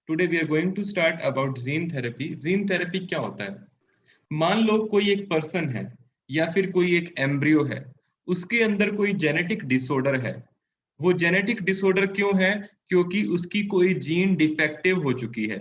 Today we are going to start about gene therapy. Gene therapy क्या होता है? मान लो कोई एक पर्सन है या फिर कोई एक एम्ब्रियो है, उसके अंदर कोई जेनेटिक डिसऑर्डर है। वो जेनेटिक डिसऑर्डर क्यों है? क्योंकि उसकी कोई जीन डिफेक्टिव हो चुकी है।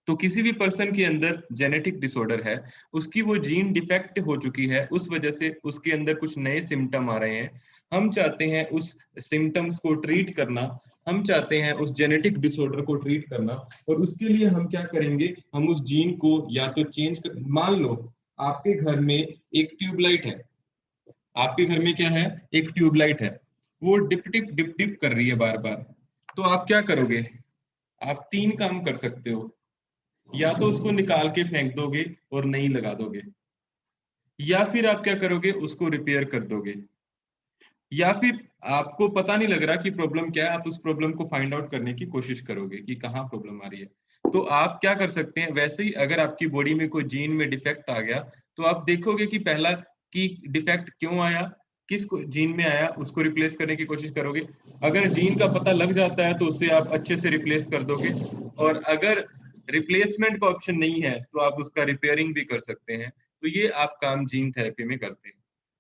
तो किसी भी पर्सन के अंदर जेनेटिक डिसऑर्डर है, उसकी वो जीन डिफेक्ट हो चुकी है, उस वजह से उसके अंदर कुछ नए सिम्टम आ रहे हैं। हम चाहते हैं उस सिम्टम्स को ट्रीट करना, हम चाहते हैं उस जेनेटिक डिसऑर्डर को ट्रीट करना। और उसके लिए हम क्या करेंगे? हम उस जीन को या तो चेंज कर, मान लो आपके घर में एक ट्यूबलाइट है, आपके घर में क्या है? एक ट्यूबलाइट है, वो डिप डिप डिप डिप कर रही है बार बार। तो आप क्या करोगे? आप तीन काम कर सकते हो। या तो उसको निकाल के फेंक दोगे और नई लगा दोगे, या फिर आप क्या करोगे? उसको रिपेयर कर दोगे। या फिर आपको पता नहीं लग रहा कि प्रॉब्लम क्या है, आप उस प्रॉब्लम को फाइंड आउट करने की कोशिश करोगे कि कहाँ प्रॉब्लम आ रही है। तो आप क्या कर सकते हैं? वैसे ही अगर आपकी बॉडी में कोई जीन में डिफेक्ट आ गया, तो आप देखोगे कि पहला कि डिफेक्ट क्यों आया, किस जीन में आया, उसको रिप्लेस करने की कोशिश करोगे। अगर जीन का पता लग जाता है तो उसे आप अच्छे से रिप्लेस कर दोगे। और अगर रिप्लेसमेंट का ऑप्शन नहीं है तो आप उसका रिपेयरिंग भी कर सकते हैं। तो ये आप काम जीन थेरेपी में करते हैं।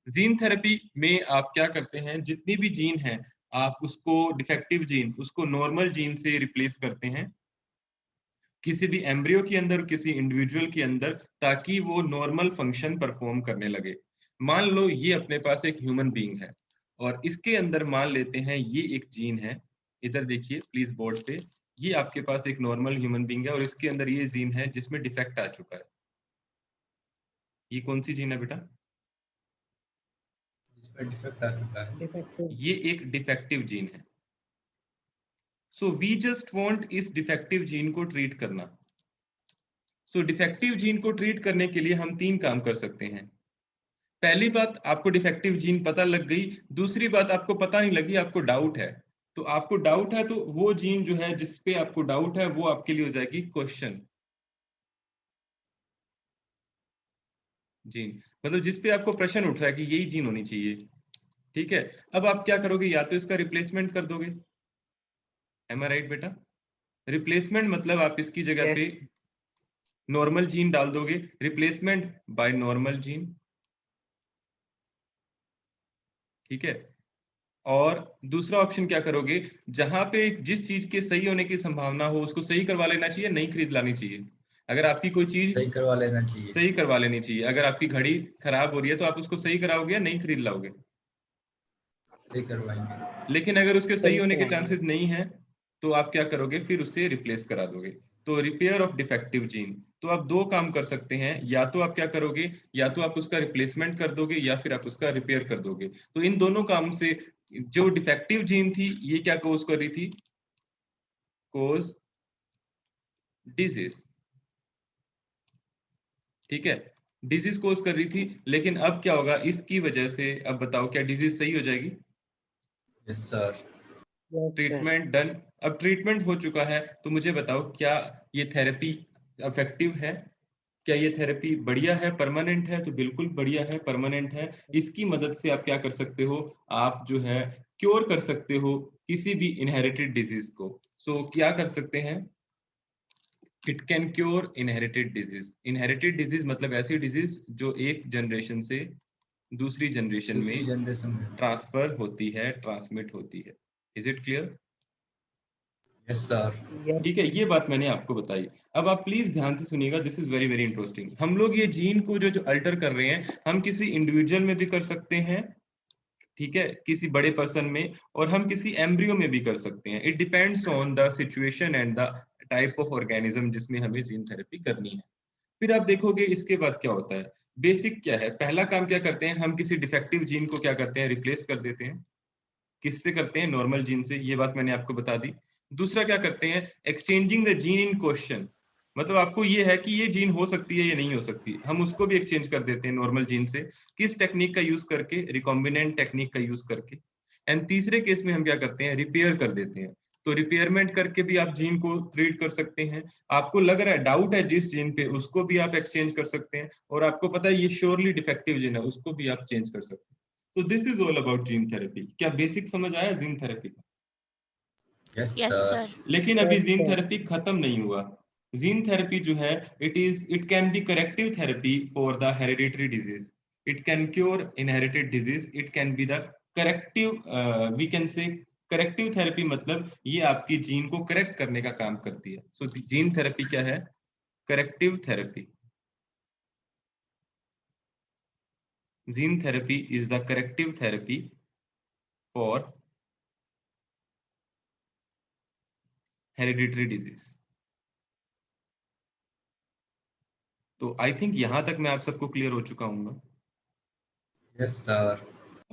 जीन थेरेपी में आप क्या करते हैं? जितनी भी जीन है, आप उसको डिफेक्टिव जीन उसको नॉर्मल जीन से रिप्लेस करते हैं किसी भी एम्ब्रियो के अंदर, किसी इंडिविजुअल के अंदर, ताकि वो नॉर्मल फंक्शन परफॉर्म करने लगे। मान लो ये अपने पास एक ह्यूमन बीइंग है और इसके अंदर मान लेते हैं ये एक जीन है। इधर देखिए प्लीज बोर्ड पे, ये आपके पास एक नॉर्मल ह्यूमन बीइंग है और इसके अंदर ये जीन है जिसमें डिफेक्ट आ चुका है। ये कौन सी जीन है बेटा? इसमें डिफेक्ट आ चुका है। डिफेक्टिव। ये एक डिफेक्टिव जीन है। सो वी जस्ट वांट इस डिफेक्टिव जीन को ट्रीट करना। सो डिफेक्टिव जीन को ट्रीट करने के लिए हम तीन काम कर सकते हैं। पहली बात, आपको डिफेक्टिव जीन पता लग गई। दूसरी बात, आपको पता नहीं लगी, आपको डाउट है। तो आपको डाउट है तो वो जीन जो है जिस पे आपको डाउट है वो आपके लिए हो जाएगी क्वेश्चन जीन। मतलब जिस पे आपको प्रश्न उठ रहा है कि यही जीन होनी चाहिए। ठीक है, अब आप क्या करोगे? या तो इसका रिप्लेसमेंट कर दोगे। एम आई राइट बेटा? रिप्लेसमेंट मतलब आप इसकी जगह पे यस। नॉर्मल जीन डाल दोगे। Replacement by normal gene. ठीक है। और दूसरा ऑप्शन क्या करोगे? जहां पे जिस चीज के सही होने की संभावना हो उसको सही करवा लेना चाहिए, नहीं खरीद लानी चाहिए। अगर आपकी कोई चीज सही करवा लेना चाहिए। सही करवा लेनी चाहिए। अगर आपकी घड़ी खराब हो रही है तो आप उसको सही कराओगे या नहीं खरीद लाओगे? सही करवाएंगे। लेकिन अगर उसके सही सही होने के करवाएंगे। चांसेस नहीं है तो आप क्या करोगे? फिर उससे रिप्लेस करा दोगे। तो रिपेयर ऑफ डिफेक्टिव जीन। तो आप दो काम कर सकते हैं, या तो आप क्या करोगे? या तो आप उसका रिप्लेसमेंट कर दोगे या फिर आप उसका रिपेयर कर दोगे। तो इन दोनों काम से जो डिफेक्टिव जीन थी ये क्या कोज कर रही थी? कोज डिजीज। ठीक है, डिजीज कोज कर रही थी। लेकिन अब क्या होगा इसकी वजह से? अब बताओ क्या डिजीज सही हो जाएगी? Yes sir. Yes sir. Treatment done. अब ट्रीटमेंट हो चुका है तो मुझे बताओ क्या ये थेरेपी इफेक्टिव है? क्या ये थेरेपी बढ़िया है, परमानेंट है? तो बिल्कुल बढ़िया है, परमानेंट है। इसकी मदद से आप क्या कर सकते हो? आप जो है क्योर कर सकते हो किसी भी इनहेरिटेड डिजीज को। सो क्या कर सकते हैं? It can cure inherited disease. Inherited disease मतलब ऐसी डिजीज जो एक जनरेशन से दूसरी जनरेशन दूसरी में जनरेशन में। ट्रांसफर होती है, ट्रांसमिट होती है। Is it clear? Yes sir. Yes. ठीक है, ये बात मैंने आपको बताई। अब आप प्लीज ध्यान से सुनिएगा, this is very very interesting. हम लोग ये जीन को जो जो अल्टर कर रहे हैं, हम किसी इंडिविजुअल में भी कर सकते हैं, ठीक है, किसी बड़े पर्सन में, और हम किसी एम्ब्रियो में भी कर सकते हैं। It depends on the situation and the type of organism जिसमें हमें जीन थेरेपी करनी है। फिर आप देखोगे इसके बाद क्या होता है। बेसिक क्या है? पहला काम क्या करते हैं? हम किसी डिफेक्टिव जीन को क्या करते हैं? रिप्लेस कर देते हैं। किससे करते हैं? नॉर्मल जीन से। ये बात मैंने आपको बता दी। दूसरा क्या करते हैं? Exchanging the gene in question. मतलब आपको ये है कि ये जीन हो सकती है या नहीं हो सकती, हम उसको भी एक्सचेंज कर देते हैं नॉर्मल जीन से। किस टेक्निक का यूज करके? रिकॉम्बिनेंट टेक्निक का यूज करके। एंड तीसरे केस में हम क्या करते हैं? रिपेयर कर देते हैं। तो रिपेयरमेंट करके भी आप जीन को ट्रीट कर सकते हैं। आपको लग रहा है डाउट है जिस जीन पे, उसको भी आप एक्सचेंज कर सकते हैं। और आपको पता है ये श्योरली डिफेक्टिव जीन है, उसको भी आप चेंज कर सकते हैं। तो this is all about gene therapy. क्या बेसिक समझ आया जीन थेरेपी का? Yes yes sir. सर। लेकिन अभी जीन थेरेपी खत्म नहीं हुआ। जीन थेरेपी जो है it can be corrective therapy for the hereditary disease. It can cure inherited disease. It can be the corrective, we can say corrective therapy, मतलब ये आपकी जीन को करेक्ट करने का काम करती है। सो जीन थेरेपी क्या है? Corrective therapy. Gene therapy is the corrective therapy for hereditary disease. तो आई थिंक यहां तक मैं आप सबको क्लियर हो चुका हूँ। Yes sir.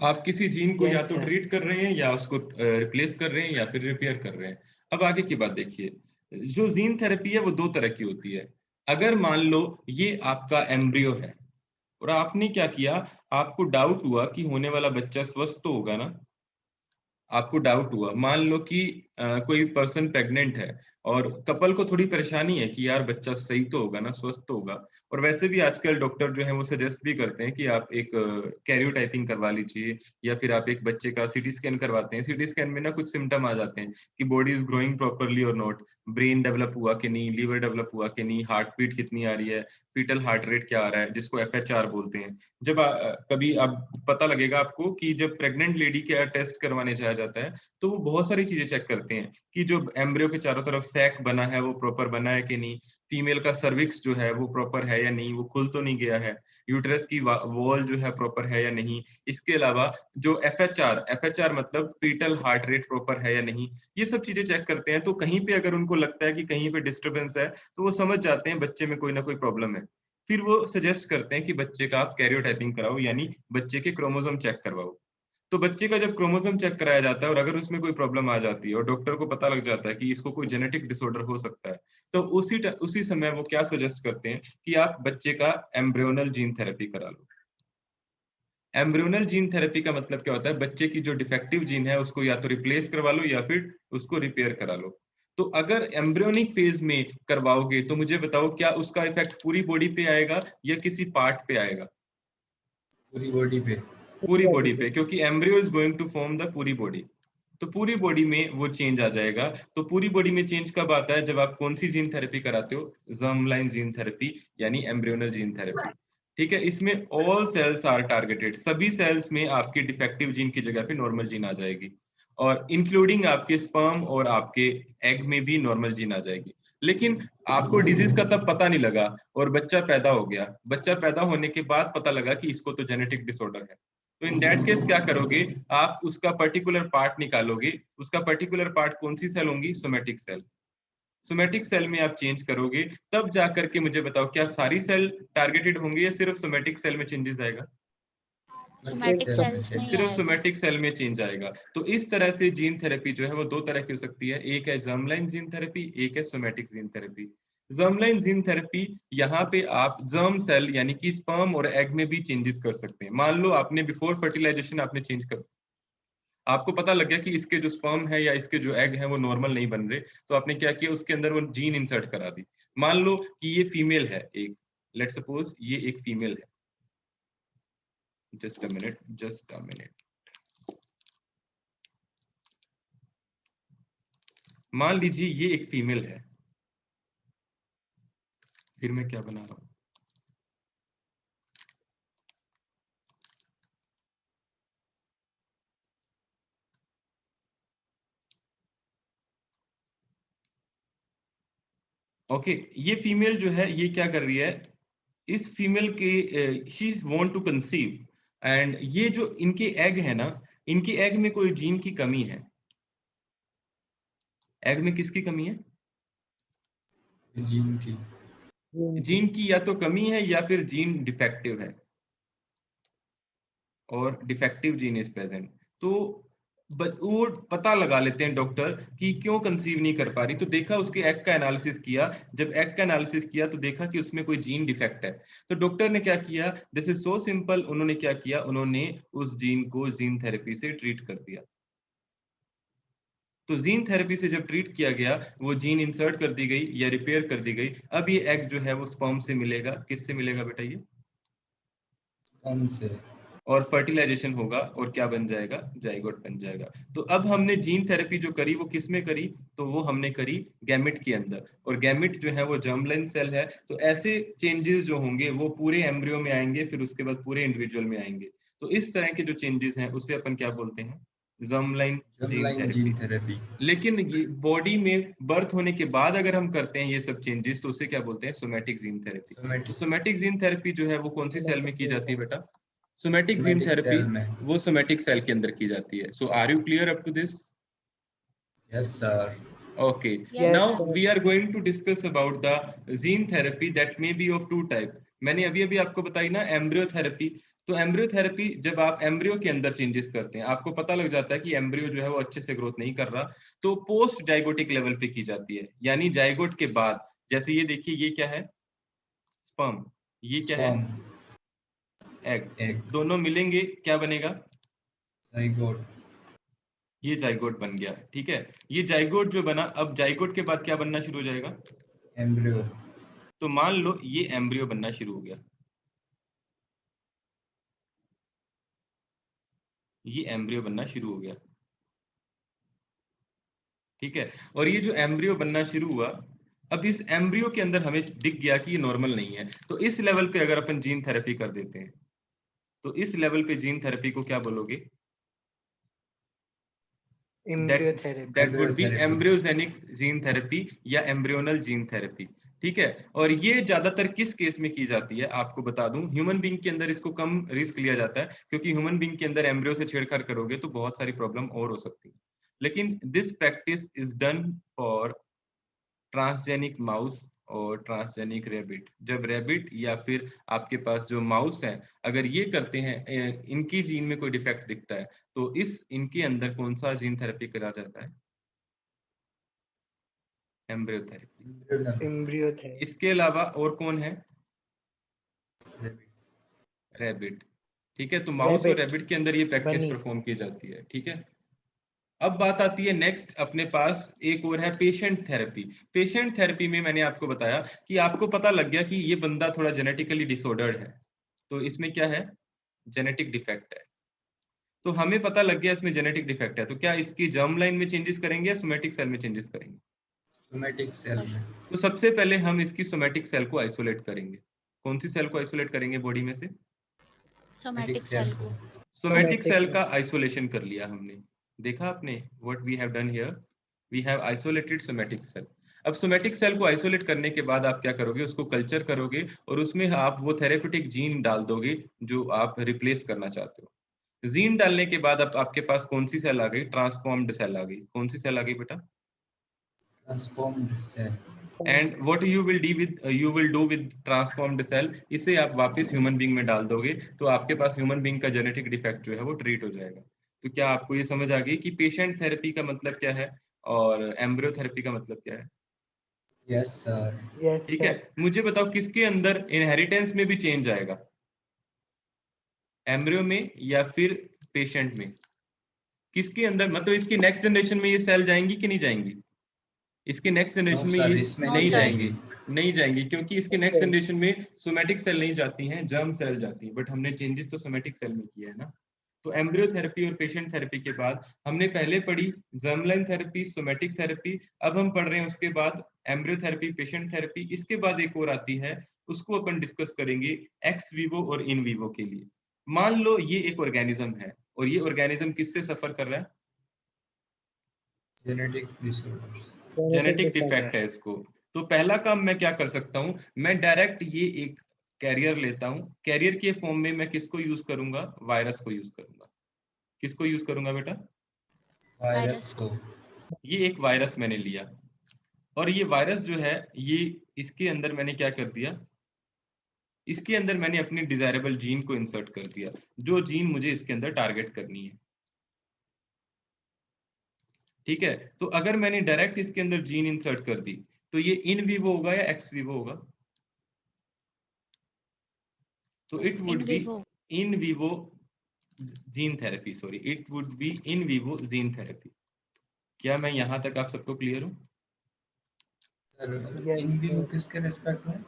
आप किसी जीन को Yes, या तो sir. ट्रीट कर रहे हैं या उसको रिप्लेस कर रहे हैं या फिर रिपेयर कर रहे हैं। अब आगे की बात देखिए, जो जीन थेरेपी है वो दो तरह की होती है। अगर मान लो ये आपका एम्ब्रियो है और आपने क्या किया, आपको डाउट हुआ कि होने वाला बच्चा स्वस्थ तो होगा ना। आपको डाउट हुआ, मान लो कि कोई पर्सन प्रेग्नेंट है और कपल को थोड़ी परेशानी है कि यार बच्चा सही तो होगा ना, स्वस्थ तो होगा। और वैसे भी आजकल डॉक्टर जो है वो सजेस्ट भी करते हैं कि आप एक कैरियोटाइपिंग करवा लीजिए या फिर आप एक बच्चे का सीटी स्कैन करवाते हैं। सीटी स्कैन में ना कुछ सिम्टम आ जाते हैं कि बॉडी इज ग्रोइंग प्रॉपरली और नॉट, ब्रेन डेवलप हुआ कि नहीं, लीवर डेवलप हुआ कि नहीं, हार्ट बीट कितनी आ रही है, फीटल हार्ट रेट क्या आ रहा है, जिसको FHR बोलते हैं। जब कभी आप पता लगेगा आपको कि जब प्रेग्नेंट लेडी का टेस्ट करवाने जाया जाता है तो वो बहुत सारी चीजें चेक करते हैं कि जो एम्ब्रियो के चारों तरफ सैक बना है वो प्रॉपर बना है कि नहीं, फीमेल का सर्विक्स जो है वो प्रॉपर है या नहीं, वो खुल तो नहीं गया है, यूट्रस की वॉल जो है प्रॉपर है या नहीं। इसके अलावा जो FHR मतलब फीटल हार्ट रेट प्रॉपर है या नहीं, ये सब चीजें चेक करते हैं। तो कहीं पे अगर उनको लगता है कि कहीं पे डिस्टर्बेंस है तो वो समझ जाते हैं बच्चे में कोई ना कोई प्रॉब्लम है। फिर वो सजेस्ट करते हैं कि बच्चे का आप कैरियोटाइपिंग कराओ, यानी बच्चे के क्रोमोसोम चेक करवाओ। तो बच्चे का जब क्रोमोसोम चेक कराया जाता है और अगर उसमें कोई प्रॉब्लम आ जाती है और डॉक्टर को पता लग जाता है कि इसको कोई जेनेटिक डिसऑर्डर हो सकता है, तो उसी समय वो क्या सजेस्ट करते हैं कि आप बच्चे का एम्ब्रियोनल जीन थेरेपी करा लो। एम्ब्रियोनल जीन थेरेपी का मतलब क्या होता है, बच्चे की जो डिफेक्टिव जीन है उसको या तो रिप्लेस करवा लो या फिर उसको रिपेयर करा लो। तो अगर एम्ब्रियोनिक फेज में करवाओगे तो मुझे बताओ क्या उसका इफेक्ट पूरी बॉडी पे आएगा या किसी पार्ट पे आएगा? पूरी बॉडी पे। पूरी बॉडी पे, क्योंकि embryo is going to form the पूरी बॉडी। तो पूरी बॉडी में वो चेंज आ जाएगा। तो पूरी बॉडी में चेंज कब आता है? जब आप कौन सी जीन थेरेपी कराते हो? जर्मलाइन जीन थेरेपी, यानी एम्ब्रियोनल जीन थेरेपी। ठीक है, इसमें ऑल सेल्स आर टारगेटेड, सभी सेल्स में आपकी डिफेक्टिव जीन की जगह पे नॉर्मल जीन आ जाएगी, और इंक्लूडिंग आपके स्पर्म और आपके एग में भी नॉर्मल जीन आ जाएगी। लेकिन आपको डिजीज का तब पता नहीं लगा और बच्चा पैदा हो गया। बच्चा पैदा होने के बाद पता लगा कि इसको तो जेनेटिक डिसऑर्डर है। तो इन दैट केस क्या करोगे, आप उसका पर्टिकुलर पार्ट निकालोगे। उसका पर्टिकुलर पार्ट कौन सी सेल होंगी? Somatic cell. सोमेटिक सेल में आप चेंज करोगे, तब जाकर के मुझे बताओ क्या सारी सेल टारगेटेड होंगी या सिर्फ सोमेटिक सेल में चेंजेस आएगा? सोमैटिक सेल में सेल्स में ही सिर्फ आएगा। सोमेटिक सेल में चेंज आएगा। तो इस तरह से जीन थेरेपी जो है वो दो तरह की हो सकती है, एक है जर्मलाइन जीन थेरेपी, एक है somatic gene therapy. Germline gene therapy, यहाँ पे आप जर्म सेल यानी कि स्पर्म और एग में भी चेंजेस कर सकते हैं। मान लो आपने बिफोर फर्टिलाइजेशन आपने चेंज कर, आपको पता लग गया कि इसके जो स्पर्म है या इसके जो एग है वो नॉर्मल नहीं बन रहे, तो आपने क्या किया, उसके अंदर वो जीन इंसर्ट करा दी। मान लो कि ये फीमेल है एक, लेट सपोज ये एक फीमेल है। Just a minute. मान लीजिए ये एक फीमेल है। फिर मैं क्या बना रहा हूं, ओके ये फीमेल जो है ये क्या कर रही है, इस फीमेल के she want to conceive, and ये जो इनके एग है ना, इनके एग में कोई जीन की कमी है। एग में किसकी कमी है? जीन की। जीन की या तो कमी है या फिर जीन डिफेक्टिव है, और डिफेक्टिव जीन इज प्रेजेंट। तो वो पता लगा लेते हैं डॉक्टर कि क्यों कंसीव नहीं कर पा रही। तो देखा, उसके एग का एनालिसिस किया। जब एग का एनालिसिस किया तो देखा कि उसमें कोई जीन डिफेक्ट है। तो डॉक्टर ने क्या किया, दिस इज सो सिंपल, उन्होंने क्या किया, उन्होंने उस जीन को जीन थेरेपी से ट्रीट कर दिया। तो जीन थेरेपी से जब ट्रीट किया गया, वो जीन इंसर्ट कर दी गई या रिपेयर कर दी गई। अब ये एग जो है वो स्पर्म से मिलेगा। किससे मिलेगा बेटा? ये कौन से? और फर्टिलाइजेशन होगा और क्या बन जाएगा, जाइगोट बन जाएगा। तो अब हमने जीन थेरेपी जो करी वो किस में करी, तो वो हमने करी गैमेट के अंदर, और गैमेट जो है वो जर्मलाइन सेल है। तो ऐसे चेंजेस जो होंगे वो पूरे एम्ब्रियो में आएंगे, फिर उसके बाद पूरे इंडिविजुअल में आएंगे। तो इस तरह के जो चेंजेस हैं उसे अपन क्या बोलते हैं, germline gene germline therapy. Gene therapy. लेकिन ये बॉडी में बर्थ होने के बाद अगर हम करते हैं ये सब चेंजेस तो उसे क्या बोलते हैं, सोमैटिक जीन थेरेपी। तो सोमेटिक सोमैटिक जीन थेरेपी जो है वो कौन सी सेल में की जाती है बेटा, somatic gene somatic therapy cell में। वो सोमैटिक सेल के अंदर की जाती है। So are you clear up to this? Yes sir. Okay, Yes, now sir. we are going to discuss about the gene therapy that may be of two type. मैंने अभी अभी आपको बताई ना एम्ब्रियो थेरेपी। तो एम्ब्रियो थेरेपी जब आप embryo के अंदर चेंजेस करते हैं, आपको पता लग जाता है कि एम्ब्रियो जो है वो अच्छे से ग्रोथ नहीं कर रहा, तो पोस्ट जाइगोटिक लेवल पे की जाती है, यानी जाइगोट के बाद। जैसे ये देखिए, ये क्या है, स्पर्म, ये क्या है, स्पर्म, एग। एग, दोनों मिलेंगे क्या बनेगा, जाइगोट, ये जाइगोट बन गया। ठीक है, ये जाइगोट जो बना, अब जाइगोट के बाद क्या बनना शुरू हो जाएगा, एम्ब्रियो। तो मान लो ये एम्ब्रियो बनना शुरू हो गया, ये एम्ब्रियो बनना शुरू हो गया। ठीक है, और ये जो एम्ब्रियो बनना शुरू हुआ, अब इस एम्ब्रियो के अंदर हमें दिख गया कि ये नॉर्मल नहीं है, तो इस लेवल पे अगर अपन जीन थेरेपी कर देते हैं, तो इस लेवल पे जीन थेरेपी को क्या बोलोगे, that embryotherapy. That would be embryotherapy. Embryogenic gene therapy या एम्ब्रियोनल जीन थेरेपी। ठीक है, और ये ज्यादातर किस केस में की जाती है आपको बता दूं, ह्यूमन बीइंग के अंदर इसको कम रिस्क लिया जाता है, क्योंकि ह्यूमन बीइंग के अंदर एम्ब्रियो से छेड़छाड़ करोगे तो बहुत सारी प्रॉब्लम और हो सकती है। लेकिन this practice is done for transgenic mouse और ट्रांसजेनिक रैबिट। जब रैबिट या फिर आपके पास जो माउस है, अगर ये करते हैं, इनकी जीन में कोई डिफेक्ट दिखता है, तो इनके अंदर कौन सा जीन थेरेपी करा जाता है, एम्ब्रियो थेरेपी। एम्ब्रियोथेरेपी। इसके अलावा और कौन है, रैबिट। रैबिट। ठीक है, तो माउस और रैबिट, रैबिट के अंदर ये प्रैक्टिस बनी। परफॉर्म की जाती है। ठीक है, अब बात आती है नेक्स्ट, अपने पास एक और है पेशेंट थेरेपी। पेशेंट थेरेपी में मैंने आपको बताया कि आपको पता लग गया कि ये बंदा थोड़ा जेनेटिकली डिसऑर्डर्ड है, तो इसमें क्या है, जेनेटिक डिफेक्ट है। तो हमें पता लग गया इसमें जेनेटिक डिफेक्ट है, तो क्या इसकी जर्म लाइन में चेंजेस करेंगे या सोमैटिक सेल में चेंजेस करेंगे, सोमेटिक सेल में। तो सबसे पहले हम इसकी सोमैटिक सेल को आइसोलेट करेंगे। कौन सी सेल को आइसोलेट करेंगे बॉडी में से, सोमेटिक सोमैटिक सेल सेल को। को। सोमैटिक सेल सोमैटिक का आइसोलेशन कर लिया हमने। देखा आपने, what we have done here, we have isolated somatic cell. अब सोमैटिक सेल को आइसोलेट करने के बाद आप क्या करोगे, उसको कल्चर करोगे और उसमें आप वो थेरेपेटिक जीन डाल दोगे जो आप रिप्लेस करना चाहते हो। जीन डालने के बाद अब आपके पास कौन सी सेल आ गई, ट्रांसफॉर्म्ड सेल आ गई। कौन सी सेल आ गई बेटा, transformed cell. And what you will do with transformed cell, इसे आप वापस ह्यूमन बीइंग में डाल दोगे, तो आपके पास ह्यूमन बीइंग का जेनेटिक डिफेक्ट जो है वो ट्रीट हो जाएगा। तो क्या आपको ये समझ आ गई कि पेशेंट थेरेपी का मतलब क्या है और एम्ब्रियो थेरेपी का मतलब क्या है। Yes sir. यस ठीक है, सर। मुझे बताओ किसके अंदर इनहेरिटेंस में भी चेंज आएगा, एम्ब्रियो में या फिर पेशेंट में, किसके अंदर, मतलब इसकी नेक्स्ट जनरेशन में ये सेल जाएंगी कि नहीं जाएंगी, इसके नेक्स्ट नो जनरेशन में सर, ये इसमें No, नहीं नहीं sir. जाएंगी, जाएंगी। नहीं जाएंगी, क्योंकि इसके नेक्स्ट Okay. जनरेशन में सोमैटिक सेल नहीं जाती हैं, जर्म सेल जाती हैं, बट हमने चेंजेस तो सोमैटिक सेल में किया है ना। तो एम्ब्रियो थेरेपी और पेशेंट थेरेपी के बाद हमने पहले पढ़ी जर्मलाइन थेरेपी, सोमैटिक थेरेपी, अब हम पढ़ रहे हैं उसके बाद एम्ब्रियो थेरेपी, पेशेंट थेरेपी। इसके बाद एक और आती है, उसको अपन डिस्कस करेंगे एक्स वीवो और इन वीवो के लिए। मान लो ये एक ऑर्गेनिज्म है और ये ऑर्गेनिज्म किससे सफर कर रहा है, genetic disorders. Genetic disorder. Defect है इसको। तो पहला काम मैं क्या कर सकता हूं, मैं डायरेक्ट ये एक कैरियर लेता हूं, कैरियर के फॉर्म में मैं किसको यूज करूंगा, वायरस को यूज करूंगा। किसको यूज करूंगा बेटा, वायरस वायरस को। ये एक वायरस मैंने लिया, और ये वायरस जो है ये, इसके अंदर मैंने क्या कर दिया, इसके अंदर मैंने अपनी डिजायरेबल जीन को इंसर्ट कर दिया, जो जीन मुझे इसके अंदर टारगेट करनी है। ठीक है, तो अगर मैंने डायरेक्ट इसके अंदर जीन इंसर्ट कर दी, तो ये इन वीवो होगा या एक्स वीवो होगा, तो it in would be Vivo. In vivo gene therapy, sorry it would be in vivo gene therapy. क्या मैं यहां तक आप सबको क्लियर हूं, sir Yes, in vivo sir. किसके रिस्पेक्ट में?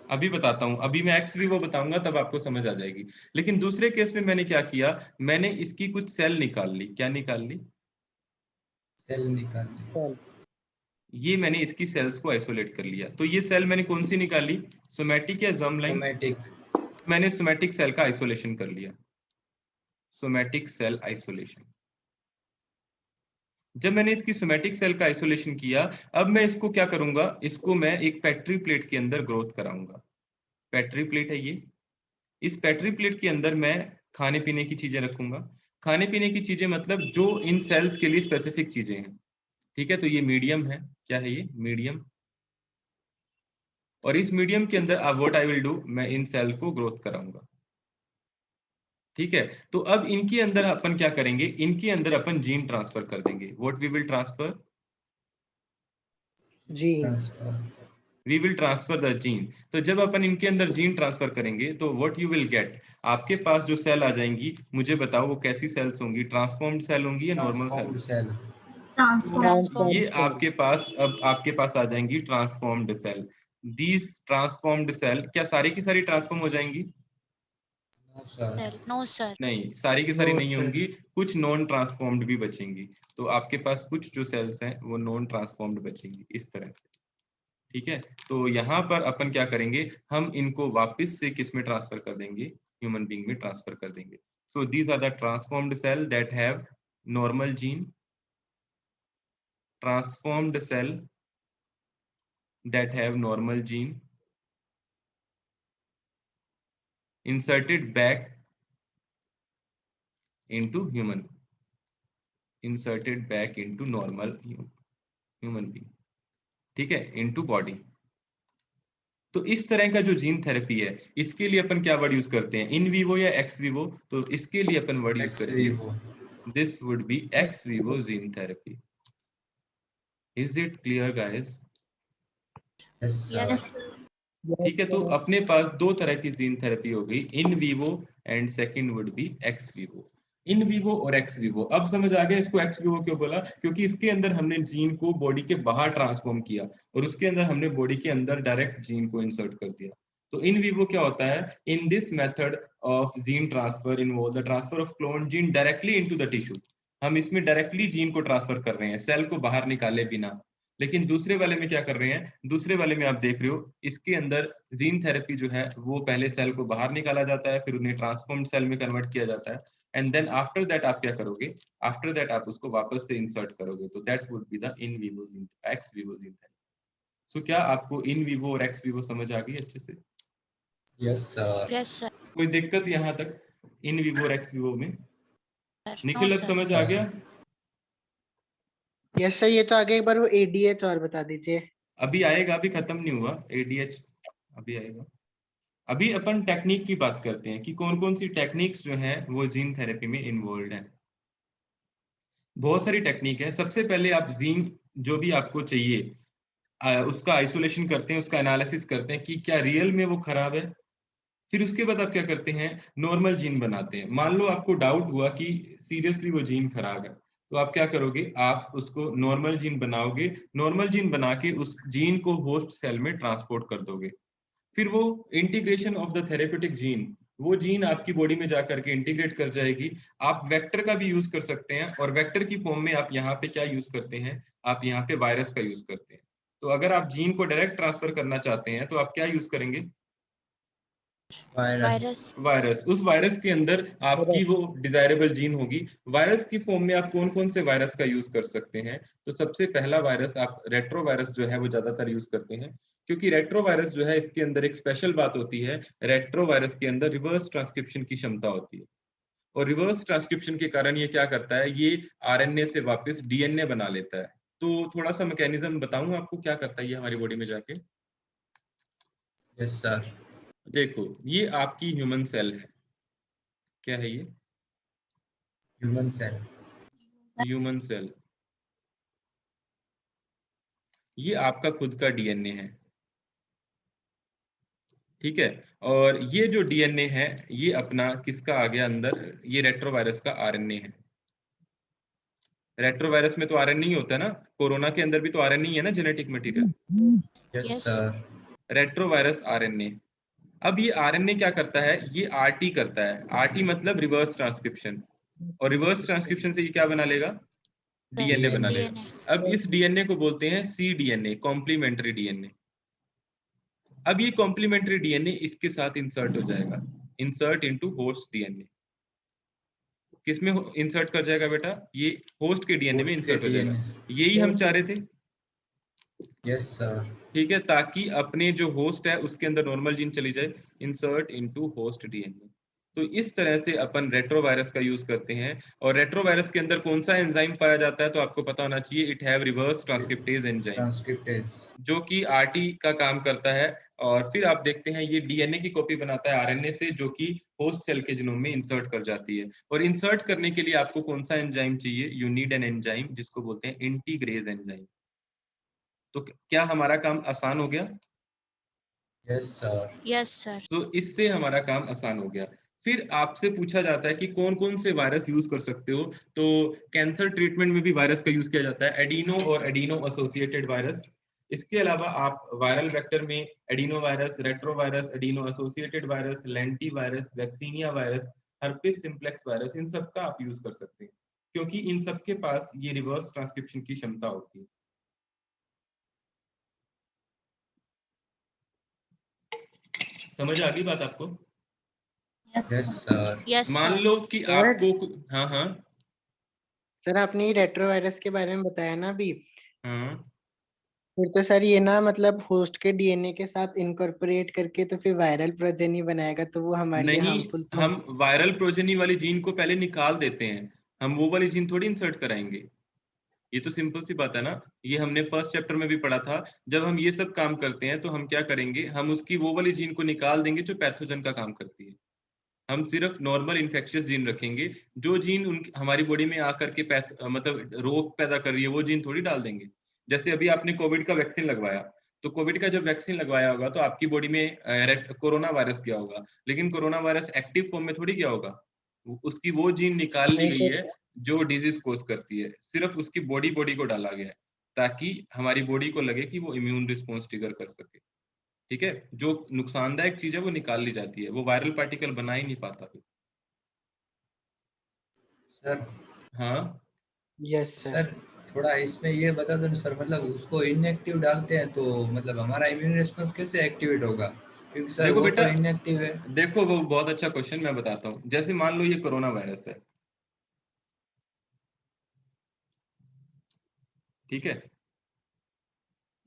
अभी बताता हूँ, अभी मैं एक्स वीवो बताऊंगा तब आपको समझ आ जाएगी। लेकिन दूसरे केस में मैंने क्या किया, मैंने इसकी कुछ सेल निकाल ली। क्या निकाल ली? सेल निकालने। ये मैंने इसकी सेल्स को आइसोलेट कर लिया। तो ये सेल मैंने कौन सी निकाली, सोमैटिक या जर्म लाइन? सोमैटिक। मैंने सोमैटिक सेल का आइसोलेशन कर लिया, सोमैटिक सेल आइसोलेशन। जब मैंने इसकी सोमैटिक सेल का आइसोलेशन किया, अब मैं इसको क्या करूंगा, इसको मैं एक पेट्री प्लेट के अंदर ग्रोथ कराऊंगा। पेट्री प्लेट है ये। इस पेट्री प्लेट के अंदर मैं खाने पीने की चीजें रखूंगा। खाने पीने की चीजें मतलब जो इन सेल्स के लिए स्पेसिफिक चीजें हैं। ठीक है, तो ये मीडियम है। क्या है ये? मीडियम। और इस मीडियम के अंदर अब व्हाट आई विल डू, मैं इन सेल को ग्रोथ कराऊंगा। ठीक है, तो अब इनके अंदर अपन क्या करेंगे, इनके अंदर अपन जीन ट्रांसफर कर देंगे। What we will transfer? Gene transfer. We will transfer the gene. तो जब अपन इनके अंदर जीन ट्रांसफर करेंगे तो व्हाट यू विल गेट, आपके पास जो सेल आ जाएंगी, मुझे बताओ वो कैसी सेल्स होंगी, ट्रांसफॉर्म्ड सेल होंगी या normal cell? Transformed cell. Transform ये आपके पास, अब आपके पास आ जाएंगी transformed cell. These transformed cell क्या सारी की सारी ट्रांसफॉर्म हो जाएंगी? No sir. Cell, no sir. नहीं, सारी की सारी No, नहीं sir. होंगी, कुछ नॉन ट्रांसफॉर्म्ड भी बचेंगी। तो आपके पास कुछ जो सेल्स हैं वो नॉन ट्रांसफॉर्म्ड बचेंगी इस तरह से। ठीक है, तो यहाँ पर अपन क्या करेंगे, हम इनको वापस से किस में ट्रांसफर कर देंगे, ह्यूमन बीइंग में ट्रांसफर कर देंगे। So these are the transformed cell that have normal gene, transformed cell that have normal gene inserted back into human, inserted back into normal human being। ठीक है, into body। तो इस तरह का जो जीन थेरेपी है, इसके लिए अपन क्या वर्ड यूज करते हैं, इन विवो या एक्स विवो? तो इसके लिए अपन वर्ड यूज एक्स करेंगे, Vivo. This would be x vivo gene therapy. Is it clear guys? Yes yes sir. ठीक है, तो अपने पास दो तरह की जीन थेरेपी हो गई, in vivo and second would be x Vivo. In vivo और एक्स विवो, अब समझ आ गया इसको एक्स विवो क्यों बोला, क्योंकि इसके अंदर हमने जीन को बॉडी के बाहर ट्रांसफॉर्म किया और उसके अंदर हमने बॉडी के अंदर डायरेक्ट जीन को इंसर्ट कर दिया। तो इन विवो क्या होता है, in this method of gene transfer involve the transfer of clone gene directly into the tissue. हम इसमें डायरेक्टली जीन को ट्रांसफर कर रहे हैं, सेल को बाहर निकाले बिना। लेकिन दूसरे वाले में क्या कर रहे हैं, दूसरे वाले में आप देख रहे हो, इसके अंदर जीन थेरेपी जो है वो पहले सेल को बाहर निकाला जाता है, फिर उन्हें ट्रांसफॉर्म्ड सेल में कन्वर्ट किया जाता है, एंड देन आफ्टर दैट आप क्या करोगे, आफ्टर दैट आप उसको वापस से इंसर्ट करोगे। तो that would be the in vivo gene, ex vivo gene therapy. So क्या आपको इन विवो और एक्स विवो समझ आ गई अच्छे से? Yes sir. Yes sir. कोई दिक्कत यहाँ तक इन विवो और एक्स विवो में? नो निखिल अब सर। समझ आ गया? यस सर, ये तो आगे एक बार वो एडीएच और बता दीजिए। अभी आएगा, अभी खत्म नहीं हुआ एडीएच, अभी आएगा। अभी अपन टेक्निक की बात करते हैं कि कौन कौन सी टेक्निक्स जो हैं वो जीन थेरेपी में इन्वॉल्व हैं। बहुत सारी टेक्निक है। सबसे पहले आप जीन जो भी आपको चाहिए उसका आइसोलेशन करते हैं, उसका एनालिसिस करते हैं कि क्या रियल में वो खराब है। फिर उसके बाद आप क्या करते हैं, नॉर्मल जीन बनाते हैं। मान लो आपको डाउट हुआ कि सीरियसली वो जीन खराब है, तो आप क्या करोगे, आप उसको नॉर्मल जीन बनाओगे। नॉर्मल जीन बना के उस जीन को होस्ट सेल में ट्रांसपोर्ट कर दोगे। फिर वो integration of the therapeutic gene, वो जीन आपकी बॉडी में जाकर के इंटीग्रेट कर जाएगी। आप वेक्टर का भी यूज कर सकते हैं, और वेक्टर की फॉर्म में आप यहाँ पे क्या यूज करते हैं, आप यहाँ पे वायरस का यूज करते हैं। तो अगर आप जीन को डायरेक्ट ट्रांसफर करना चाहते हैं तो आप क्या यूज करेंगे, वायरस। वायरस। वायरस। उस वायरस के अंदर आपकी वो डिजायरेबल जीन होगी। वायरस की फॉर्म में आप कौन कौन से वायरस का यूज कर सकते हैं, तो सबसे पहला वायरस आप रेट्रो वायरस जो है वो ज्यादातर यूज करते हैं, क्योंकि रेट्रो वायरस जो है इसके अंदर एक स्पेशल बात होती है, रेट्रो वायरस के अंदर रिवर्स ट्रांसक्रिप्शन की क्षमता होती है। और रिवर्स ट्रांसक्रिप्शन के कारण ये क्या करता है, ये आरएनए से वापस डीएनए बना लेता है। तो थोड़ा सा मैकेनिज्म बताऊं आपको क्या करता है ये हमारी बॉडी में जाके। Yes sir. देखो, ये आपकी ह्यूमन सेल है। क्या है ये? Human cell. Human cell. ये आपका खुद का डीएनए है। ठीक है, और ये जो डीएनए है ये अपना किसका आ गया अंदर, ये रेट्रोवायरस का आरएनए है। रेट्रोवायरस में तो आरएनए ही होता है ना, कोरोना के अंदर भी तो आरएनए ही है ना, genetic material. Yes yes. Sir. Retrovirus RNA. अब ये आरएनए क्या करता है, ये आरटी करता है। आरटी मतलब रिवर्स ट्रांसक्रिप्शन, और रिवर्स ट्रांसक्रिप्शन से ये क्या बना लेगा, डीएनए बना लेगा। DNA अब इस डीएनए को बोलते हैं cDNA, कॉम्प्लीमेंट्री डीएनए। अब ये कॉम्प्लीमेंट्री डीएनए इसके साथ इंसर्ट हो जाएगा, इंसर्ट इनटू होस्ट डीएनए। किसमें इंसर्ट कर जाएगा बेटा, ये होस्ट के डीएनए में Host के इंसर्ट हो जाएगा। DNA यही हम चाह रहे थे, यस सर। ठीक है, ताकि अपने जो होस्ट है उसके अंदर नॉर्मल जीन चली जाए, इंसर्ट इनटू होस्ट डीएनए। तो इस तरह से अपन रेट्रोवायरस का यूज करते हैं। और रेट्रोवायरस के अंदर कौन सा एंजाइम पाया जाता है, तो आपको पता होना चाहिए, it have reverse transcriptase enzyme, transcriptase जो कि आरटी का काम करता है। और फिर आप देखते हैं ये डीएनए की कॉपी बनाता है आरएनए से, जो कि होस्ट सेल के जीनोम में इंसर्ट कर जाती है। और इंसर्ट करने के लिए आपको कौन सा एंजाइम चाहिए, यू नीड एन एंजाइम जिसको बोलते हैं इंटीग्रेज एंजाइम। तो क्या हमारा काम आसान हो गया, यस सर। yes sir तो इससे हमारा काम आसान हो गया। फिर आपसे पूछा जाता है कि कौन कौन से वायरस यूज कर सकते हो, तो कैंसर ट्रीटमेंट में भी वायरस का यूज किया जाता है, एडिनो और एडिनो एसोसिएटेड वायरस। इसके अलावा आप वायरल वेक्टर में adenovirus, retrovirus, adeno associated virus, lentivirus, vaccinia virus, herpes simplex virus, इन सब का आप यूज कर सकते हैं, क्योंकि इन सब के पास ये रिवर्स ट्रांसक्रिप्शन की क्षमता होती है। समझ आ गई बात आपको? Yes sir. yes मान sir लो कि सर। आपको, हाँ हाँ सर आपने रेट्रोवायरस के बारे में बताया ना अभी, हाँ, फिर तो सर ये ना मतलब होस्ट के डीएनए के साथ इनकॉर्पोरेट करके तो फिर वायरल प्रोजेनी बनाएगा, तो वो हमारे लिए नहीं, हार्मफुल तो हम वायरल प्रोजेनी वाली जीन को पहले निकाल देते हैं, हम वो वाली जीन थोड़ी इंसर्ट कराएंगे। ये तो सिंपल सी बात है ना, ये हमने फर्स्ट चैप्टर में भी पढ़ा था। जब हम ये सब काम करते हैं तो हम क्या करेंगे, हम उसकी वो वाली जीन को निकाल देंगे जो पैथोजन का काम करती है। हम सिर्फ नॉर्मल इन्फेक्शियस जीन रखेंगे, जो जीन हमारी बॉडी में आकर के मतलब रोग पैदा कर रही है, वो जीन थोड़ी डाल देंगे। जैसे अभी आपने कोविड का वैक्सीन लगवाया, तो कोविड का जब वैक्सीन लगवाया होगा तो आपकी बॉडी में कोरोना वायरस गया होगा, लेकिन कोरोना वायरस एक्टिव फॉर्म में थोड़ी गया होगा। उसकी वो जीन निकाल ली नहीं गई सर। है जो डिजीज कोज करती है, सिर्फ उसकी बॉडी बॉडी को डाला गया है, ताकि हमारी बॉडी को लगे कि वो इम्यून रिस्पॉन्स ट्रिगर कर सके। ठीक है, जो नुकसानदायक चीज है वो निकाल ली जाती है, वो वायरल पार्टिकल बना ही नहीं पाता फिर। सर हाँ यस सर। सर थोड़ा इसमें ये बता दो ना सर, मतलब उसको इनएक्टिव डालते हैं तो मतलब हमारा इम्यून रिस्पॉन्स कैसे एक्टिवेट होगा, क्योंकि सर देखो वो बेटा, तो इनएक्टिव है। देखो वो बहुत अच्छा क्वेश्चन, मैं बताता हूँ। जैसे मान लो ये कोरोना वायरस है, ठीक है,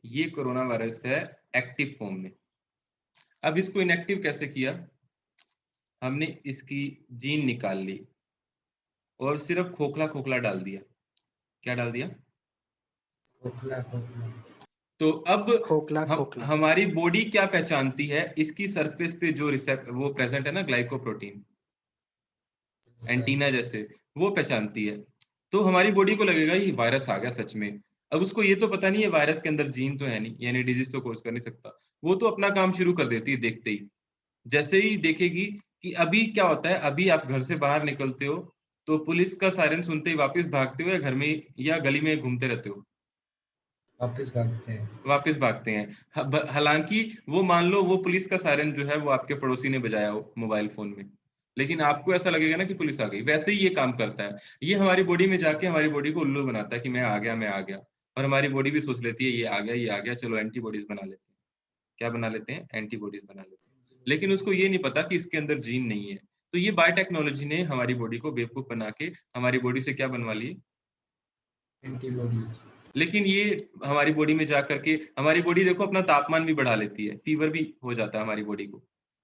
ये कोरोना वायरस है एक्टिव फॉर्म में। अब इसको इनएक्टिव कैसे किया, हमने इसकी जीन निकाल ली और सिर्फ खोखला खोखला डाल दिया। क्या डाल दिया, खोखला खोखला। तो अब खोखला हम खोखला। हमारी बॉडी क्या पहचानती है, इसकी सरफेस पे जो वो प्रेजेंट है ना, ग्लाइकोप्रोटीन, सर एंटीना जैसे, वो पहचानती है। तो हमारी बॉडी को लगेगा ये वायरस आ गया सच में। अब उसको ये तो पता नहीं है वायरस के अंदर जीन तो है नहीं, यानी डिजीज तो कोज कर नहीं सकता। वो तो अपना काम शुरू कर देती है देखते ही। जैसे ही देखेगी कि अभी क्या होता है, अभी आप घर से बाहर निकलते हो तो पुलिस का सायरन सुनते ही वापस भागते हो, या घर में या गली में घूमते रहते हो, वापस भागते हैं। वापस भागते हैं। हालांकि वो मान लो वो पुलिस का सायरन जो है वो आपके पड़ोसी ने बजाया हो मोबाइल फोन में, लेकिन आपको ऐसा लगेगा ना कि पुलिस आ गई। वैसे ही ये काम करता है, ये हमारी बॉडी में जाके हमारी बॉडी को उल्लू बनाता है कि मैं आ गया, मैं आ गया। और हमारी बॉडी भी सोच लेती है ये आ गया, ये आ गया, चलो एंटीबॉडीज बना लेते हैं। क्या बना लेते हैं, एंटीबॉडीज बना लेते हैं। लेकिन उसको ये नहीं पता कि इसके अंदर जीन नहीं है। तो ये बायोटेक्नोलॉजी ने हमारी बॉडी को बेवकूफ बना के हमारी बॉडी से क्या बनवा ली, एंटीबॉडीज। लेकिन ये हमारी बॉडी में जा करके हमारी बॉडी देखो अपना तापमान भी बढ़ा लेती है, फीवर भी हो जाता है हमारी बॉडी को।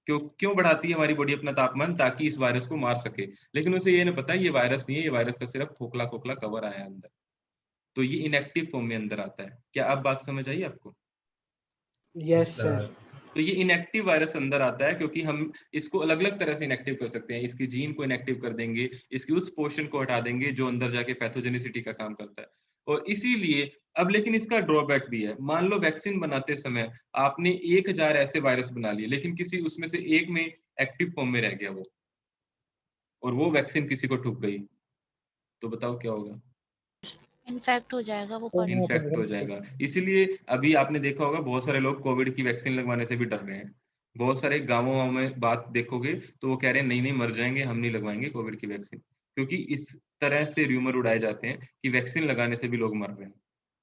क्यों क्यों बढ़ाती है हमारी बॉडी अपना तापमान, ताकि इस वायरस को मार सके। लेकिन उसे ये नहीं पता ये वायरस नहीं है, ये वायरस का सिर्फ खोखला खोखला कवर आया है अंदर। तो ये इनएक्टिव फॉर्म में अंदर आता है। क्या अब बात समझ आई आपको? Yes sir. सर तो ये इनएक्टिव वायरस अंदर आता है क्योंकि हम इसको अलग अलग तरह से इनएक्टिव कर सकते हैं। इसकी जीन को इनएक्टिव कर देंगे, इसकी उस पोर्शन को हटा देंगे जो अंदर जाके पैथोजेनिसिटी का काम करता है। और इसीलिए अब लेकिन इसका ड्रॉबैक भी है। मान लो वैक्सीन बनाते समय आपने 1000 ऐसे वायरस बना लिए, लेकिन किसी उसमें से एक में एक्टिव फॉर्म में रह गया वो, और वो वैक्सीन किसी को ठुक गई, तो बताओ क्या होगा? इन्फेक्ट हो जाएगा वो पर्सन। इन्फेक्ट हो जाएगा। इसीलिए अभी आपने देखा होगा बहुत सारे लोग कोविड की वैक्सीन लगवाने से भी डर रहे हैं। बहुत सारे गाँवों में बात देखोगे तो वो कह रहे हैं नहीं नहीं मर जाएंगे, हम नहीं लगवाएंगे कोविड की वैक्सीन, क्योंकि इस तरह से रूमर उड़ाए जाते हैं कि वैक्सीन लगाने से भी लोग मर रहे हैं।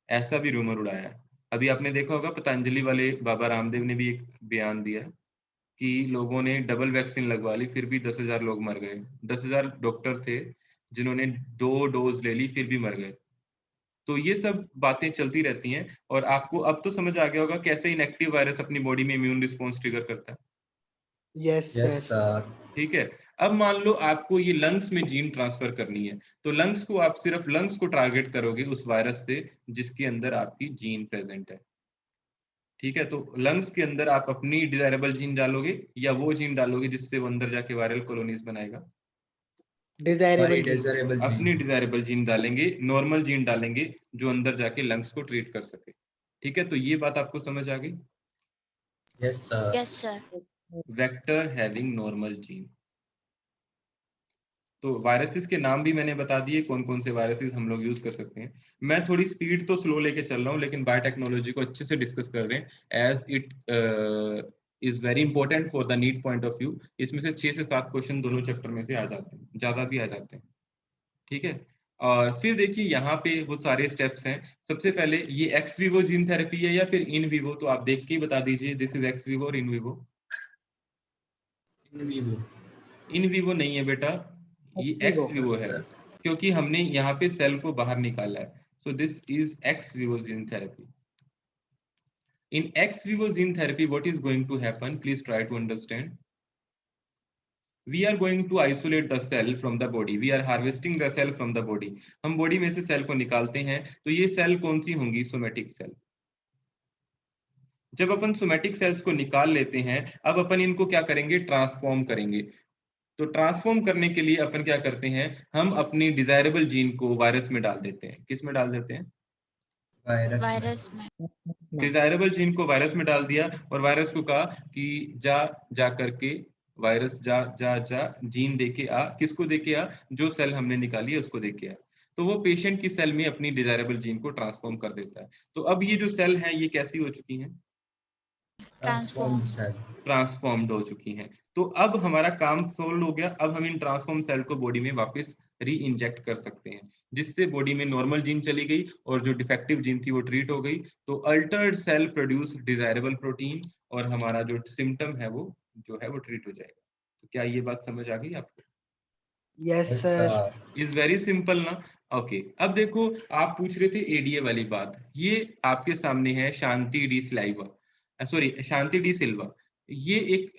ऐसा भी रूमर उड़ाया है। अभी आपने देखा होगा पतंजलि वाले बाबा रामदेव ने भी एक बयान दिया है कि लोगों ने डबल वैक्सीन लगवा ली फिर भी 10,000 लोग मर गए। 10,000 डॉक्टर थे जिन्होंने 2 डोज ले ली फिर भी मर गए। तो ये सब बातें चलती रहती हैं और आपको अब तो समझ आ गया होगा कैसे इनएक्टिव वायरस अपनी बॉडी में इम्यून रिस्पॉन्स ट्रिगर करता है। Yes yes sir. सर। ठीक है। अब मान लो आपको ये लंग्स में जीन ट्रांसफर करनी है, तो लंग्स को आप सिर्फ लंग्स को टारगेट करोगे उस वायरस से जिसके अंदर आपकी जीन प्रेजेंट है। ठीक है, तो लंग्स के अंदर आप अपनी डिजायरेबल जीन डालोगे या वो जीन डालोगे जिससे वो अंदर जाके वायरल कॉलोनीज बनाएगा? डिजायरेबल जी। डिजायरेबल जी। अपनी डिजायरेबल जीन डालेंगे, नॉर्मल जीन डालेंगे जो अंदर जाके लंग्स को ट्रीट कर सके। ठीक है, तो ये बात आपको समझ आ गई? Yes sir. Yes sir. Vector having normal gene. तो वायरसेस के नाम भी मैंने बता दिए कौन कौन से वायरसेस हम लोग यूज कर सकते हैं। मैं थोड़ी स्पीड तो स्लो लेके चल रहा हूँ लेकिन बायोटेक्नोलॉजी को अच्छे से डिस्कस कर रहे हैं as it is very important for the NEET point of view. इसमें से 6 से 7 क्वेश्चन दोनों चैप्टर में से आ जाते हैं, ज्यादा भी आ जाते हैं। ठीक है, और फिर देखिए यहाँ पे वो सारे स्टेप्स हैं। सबसे पहले ये एक्स विवो जीन थेरेपी है या फिर इन विवो, तो आप देख के ही बता दीजिए दिस इज एक्स विवो और in vivo. In vivo. In vivo नहीं है बेटा, ये एक्स विवो है, सर। क्योंकि हमने यहाँ पे सेल को बाहर निकाला है। So this is x vivo gene therapy. In ex vivo gene therapy, what is going to happen? Please try to understand. We are going to isolate the cell from the body. We are harvesting the cell from the body. हम body में से cell को निकालते हैं, तो ये cell कौन सी होंगी? Somatic cell. जब अपन सोमेटिक सेल्स को निकाल लेते हैं, अब अपन इनको क्या करेंगे? ट्रांसफॉर्म करेंगे। तो ट्रांसफॉर्म करने के लिए अपन क्या करते हैं? हम अपनी डिजायरेबल जीन को वायरस में डाल देते हैं। किस में डाल देते हैं? वायरस में। डिजायरेबल जीन को वायरस में डाल दिया और वायरस को कहा कि जा जा करके वायरस जा जा जा जीन देके आ। किसको देके आ? जो सेल हमने निकाली है उसको देके आ। तो वो पेशेंट की सेल में अपनी डिजायरेबल जीन को ट्रांसफॉर्म कर देता है। तो अब ये जो सेल है ये कैसी हो चुकी हैं? Transform cell. ट्रांसफॉर्म्ड हो चुकी हैं। तो अब हमारा काम सोल्व हो गया। अब हम इन ट्रांसफॉर्म सेल को बॉडी में वापस री इंजेक्ट कर सकते हैं, जिससे बॉडी में नॉर्मल जीन चली गई और जो डिफेक्टिव जीन थी वो ट्रीट हो गई। तो altered cell produce desirable protein और हमारा जो सिम्टम है वो जो है वो ट्रीट हो जाएगा। तो क्या ये बात समझ आ गई आपको? Yes sir. Is very simple ना? ओके, अब देखो आप पूछ रहे थे एडीए वाली बात। ये आपके सामने है शांति डी सिल्वा, सॉरी शांति डी सिल्वा। ये एक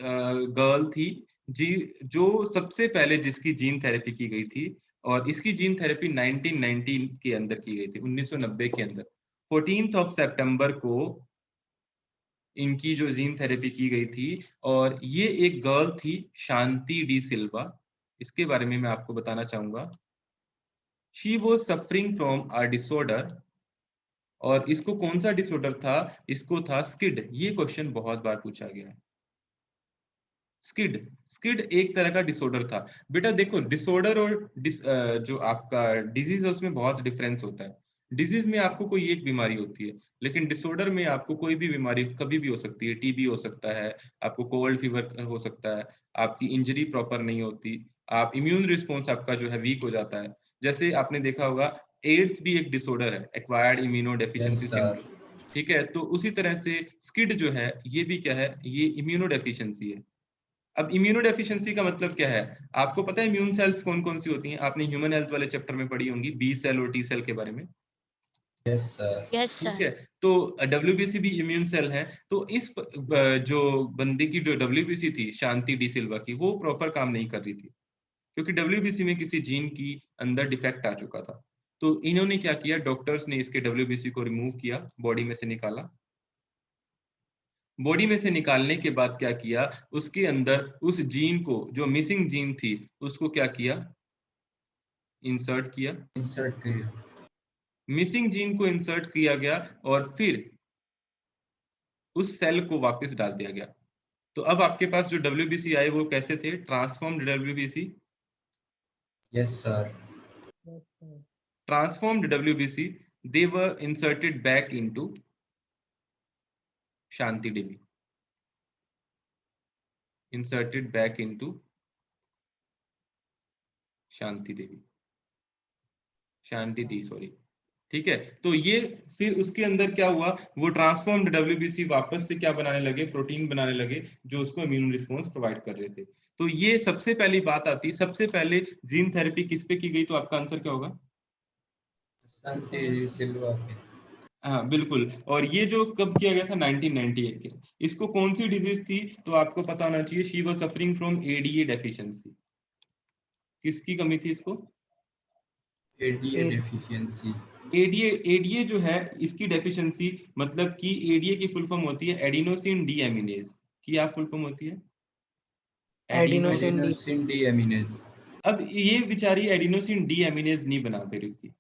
गर्ल थी जी जो सबसे पहले जिसकी जीन थेरेपी की गई थी, और इसकी जीन थेरेपी 1919 के अंदर की गई थी, 1990 के अंदर। 14 सितंबर को इनकी जो जीन थेरेपी की गई थी, और ये एक गर्ल थी शांति डी सिल्वा। इसके बारे में मैं आपको बताना चाहूंगा। She was suffering from a disorder, और इसको कौन सा डिसऑर्डर था? इसको था स्किड। ये क्वेश्चन बहुत बार पूछा गया है। स्किड, स्किड एक तरह का डिसऑर्डर था। बेटा देखो डिसऑर्डर और जो आपका डिजीज है उसमें बहुत डिफरेंस होता है। डिजीज में आपको कोई एक बीमारी होती है, लेकिन डिसऑर्डर में आपको कोई भी बीमारी कभी भी हो सकती है। टीबी हो सकता है, आपको कोल्ड फीवर हो सकता है, आपकी इंजरी प्रॉपर नहीं होती, आप इम्यून रिस्पॉन्स आपका जो है वीक हो जाता है। जैसे आपने देखा होगा एड्स भी एक डिसऑर्डर है, एक्वायर्ड इम्यूनो डेफिशिएंसी सिंड्रोम। ठीक है, तो उसी तरह से स्किड जो है ये भी क्या है? ये इम्यूनो डेफिशिएंसी है। अब इम्यूनो डेफिशिएंसी का मतलब क्या है? आपको पता है इम्यून सेल्स कौन कौन सी होती हैं? आपने ह्यूमन हेल्थ वाले चैप्टर में पढ़ी होंगी, बी सेल और टी सेल के बारे में। Yes sir. ठीक है, तो डब्ल्यूबीसी भी इम्यून सेल है। तो इस जो बंदी की जो डब्ल्यूबीसी थी शांति डी सिल्वा की, वो प्रॉपर काम नहीं कर रही थी, क्योंकि डब्ल्यूबीसी में किसी जीन की अंदर डिफेक्ट आ चुका था। तो इन्होंने क्या किया? डॉक्टर्स ने इसके डब्ल्यूबीसी को रिमूव किया, बॉडी में से निकाला। बॉडी में से निकालने के बाद क्या किया? उसके अंदर उस जीन को, जो मिसिंग जीन थी, उसको क्या किया? इंसर्ट किया। मिसिंग जीन को इंसर्ट किया गया और फिर उस सेल को वापस डाल दिया गया। तो अब आपके पास जो डब्ल्यूबीसी आए वो कैसे थे? Transformed WBC. Yes sir. transformed WBC, they were inserted back into Shanti Devi. Inserted back into Shanti Devi, Shanti the, sorry, ठीक है। तो ये फिर उसके अंदर क्या हुआ, वो ट्रांसफॉर्म्ड WBC वापस से क्या बनाने लगे, प्रोटीन बनाने लगे जो उसको इम्यून रिस्पॉन्स प्रोवाइड कर रहे थे। तो ये सबसे पहली बात आती, सबसे पहले जीन थेरेपी किस पे की गई, तो आपका आंसर क्या होगा? शांति सिल्वा पे। हाँ बिल्कुल। और ये जो कब किया गया था, 1998 के। इसको कौन सी डिजीज थी, तो आपको पता होना चाहिए, she was suffering from ADA deficiency. किसकी कमी थी इसको? ADA deficiency. एडीए जो है इसकी डेफिशिएंसी, मतलब कि एडीए की फुल फॉर्म होती है एडिनोसिन डीएमिनेज। की क्या फुल फॉर्म होती है? Adenosine deaminase. अब ये बेचारी एडिनोसिन डीएमिनेज नहीं बना पा रही थी,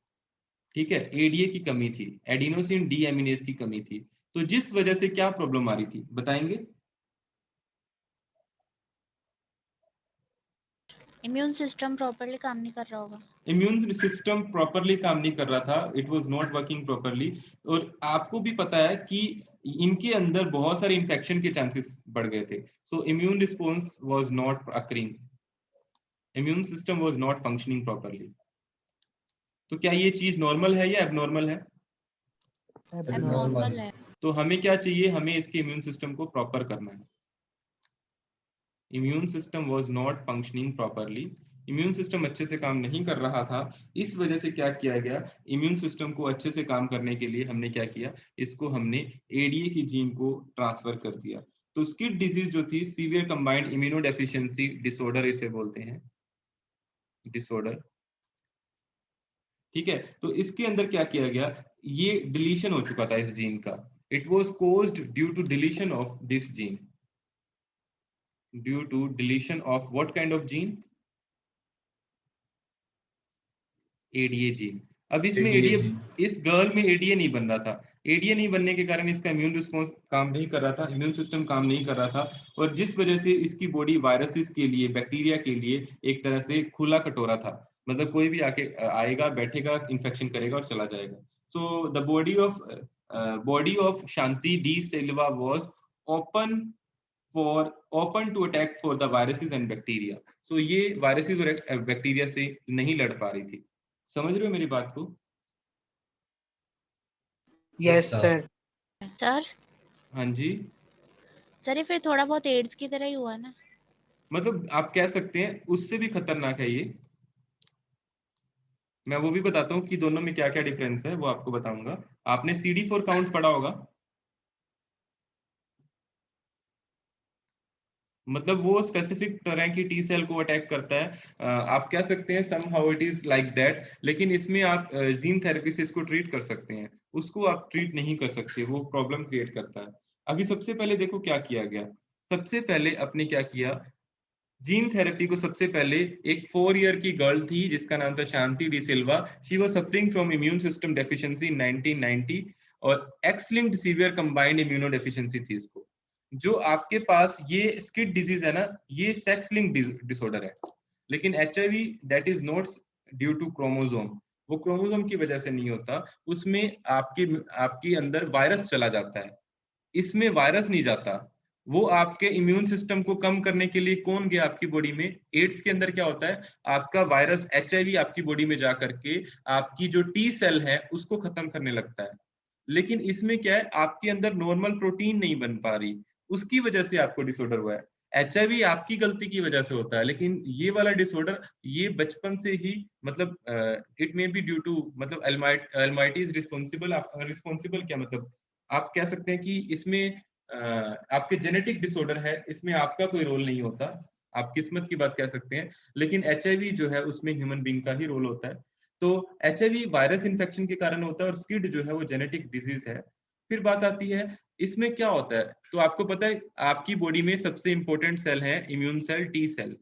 ठीक है, एडीए की कमी थी, एडिनोसिन डीएमिनेज की कमी थी। तो जिस वजह से क्या प्रॉब्लम आ रही थी, बताएंगे? इम्यून सिस्टम प्रॉपर्ली काम नहीं कर रहा होगा। इम्यून सिस्टम प्रॉपर्ली काम नहीं कर रहा था, it was not working properly. और आपको भी पता है कि इनके अंदर बहुत सारे इन्फेक्शन के चांसेस बढ़ गए थे। So immune response was not occurring, immune system was not functioning properly. तो क्या ये चीज नॉर्मल है या एबनॉर्मल है? एबनॉर्मल है। तो हमें क्या चाहिए, हमें इसके इम्यून सिस्टम को प्रॉपर करना है। Immune system was not functioning properly, immune system अच्छे से काम नहीं कर रहा था। इस वजह से क्या किया गया, इम्यून सिस्टम को अच्छे से काम करने के लिए हमने क्या किया, इसको हमने एडीए की जीन को ट्रांसफर कर दिया। तो स्किड डिजीज जो थी, सीवियर कंबाइंड इम्यूनोडेफिशिएंसी डिसऑर्डर इसे बोलते हैं, डिसऑर्डर, ठीक है। तो इसके अंदर क्या किया गया, ये डिलीशन हो चुका था इस जीन का। It was caused due to deletion of this gene, due to deletion of what kind of gene, ADA gene. अब इसमें एडीए, इस गर्ल में एडीए नहीं बन रहा था, एडीए नहीं बनने के कारण इसका इम्यून रिस्पॉन्स काम नहीं कर रहा था, इम्यून सिस्टम काम नहीं कर रहा था। और जिस वजह से इसकी बॉडी वायरसेस के लिए, बैक्टीरिया के लिए एक तरह से खुला कटोरा था, मतलब कोई भी आके आएगा, बैठेगा, इन्फेक्शन करेगा और चला जाएगा। So the body of Shanti De Silva was open to attack for the viruses and bacteria. So ये वायरसेस और बैक्टीरिया से नहीं लड़ पा रही थी। समझ रहे हो मेरी बात को? Yes sir. सर हाँ जी। सर ये फिर थोड़ा बहुत एड्स की तरह ही हुआ ना? मतलब आप कह सकते हैं उससे भी खतरनाक है ये। मैं वो भी बताता हूँ कि दोनों में क्या क्या डिफरेंस है, वो आपको बताऊंगा। आपने CD4 काउंट पढ़ा होगा, मतलब वो स्पेसिफिक तरह की टी सेल को अटैक करता है। आप कह सकते हैं somehow it is like that, लेकिन इसमें आप जीन थेरेपी से इसको ट्रीट कर सकते हैं, उसको आप ट्रीट नहीं कर सकते, वो प्रॉब्लम क्रिएट करता है। अभी सबसे पहले देखो क्या किया गया, सबसे पहले आपने क्या किया, जीन थेरेपी को सबसे पहले एक 4 ईयर की गर्ल थी जिसका नाम था Shanti De Silva, she was suffering from immune system deficiency in 1990 और X linked severe combined immunodeficiency थी इसको। जो आपके पास ये स्किड डिजीज है ना, ये सेक्स लिंक्ड डिसऑर्डर है, लेकिन HIV that is not due to chromosome, वो क्रोमोसोम की वजह से नहीं होता, उसमें आपके अंदर वायरस चला जाता है, इसमें वायरस नहीं जाता। वो आपके इम्यून सिस्टम को कम करने के लिए कौन गया आपकी बॉडी में, एड्स के अंदर क्या होता है, आपका वायरस HIV आपकी बॉडी में जा करके आपकी जो टी सेल है उसको खत्म करने लगता है। लेकिन इसमें क्या है, आपके अंदर नॉर्मल प्रोटीन नहीं बन पा रही, उसकी वजह से आपको डिसऑर्डर हुआ है। HIV आपकी गलती की वजह से होता है, लेकिन ये वाला डिसऑर्डर ये बचपन से ही, मतलब it may be due to, मतलब एलमाइटी इज रिस्पॉन्सिबल, रिस्पॉन्सिबल क्या मतलब, आप कह सकते हैं कि इसमें आपके जेनेटिक डिसऑर्डर है, इसमें आपका कोई रोल नहीं होता, आप किस्मत की बात कह सकते हैं। लेकिन HIV जो है उसमें ह्यूमन बीइंग का ही रोल होता है। तो HIV वायरस इन्फेक्शन के कारण होता है और स्किड जो है वो जेनेटिक डिजीज है। फिर बात आती है इसमें क्या होता है, तो आपको पता है आपकी बॉडी में सबसे इंपॉर्टेंट सेल है immune cell, T cell.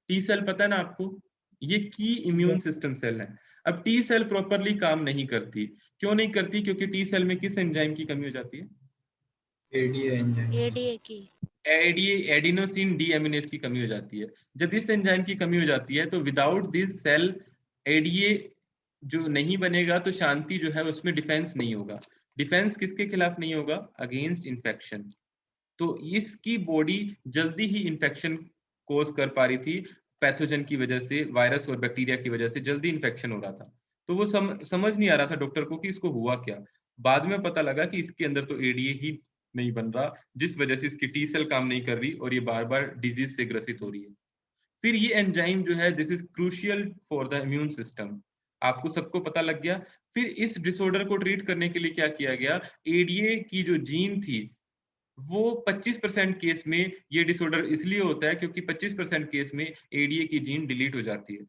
T cell पता है ना आपको, ये की इम्यून सिस्टम सेल है। अब टी सेल प्रॉपरली काम नहीं करती, क्यों नहीं करती, क्योंकि टी सेल में किस एंजाइम की कमी हो जाती है, एडीए की, एडिनोसिन डीएमिनेज की कमी हो जाती है। जब इस एंजाइम की कमी हो जाती है तो विदाउट दिस सेल एडीए जो नहीं बनेगा तो शांति जो है उसमें डिफेंस नहीं होगा। डिफेंस किसके खिलाफ नहीं होगा? Against infection. तो इसकी बॉडी जल्दी ही इन्फेक्शन कोज कर पा रही थी, पैथोजन की वजह से, वायरस और बैक्टीरिया की वजह से जल्दी इन्फेक्शन हो रहा था। तो वो समझ नहीं आ रहा था डॉक्टर को कि इसको हुआ क्या। बाद में पता लगा कि इसके अंदर तो एडीए ही नहीं बन रहा, जिस वजह से इसकी टी सेल काम नहीं कर रही और ये बार बार डिजीज से ग्रसित हो रही है। फिर ये एंजाइम जो है this is crucial for the immune system, आपको सबको पता लग गया। फिर इस डिसऑर्डर को ट्रीट करने के लिए क्या किया गया? एडीए की जो जीन थी वो 25% केस में ये डिसऑर्डर इसलिए होता है क्योंकि 25% केस में एडीए की जीन डिलीट हो जाती है।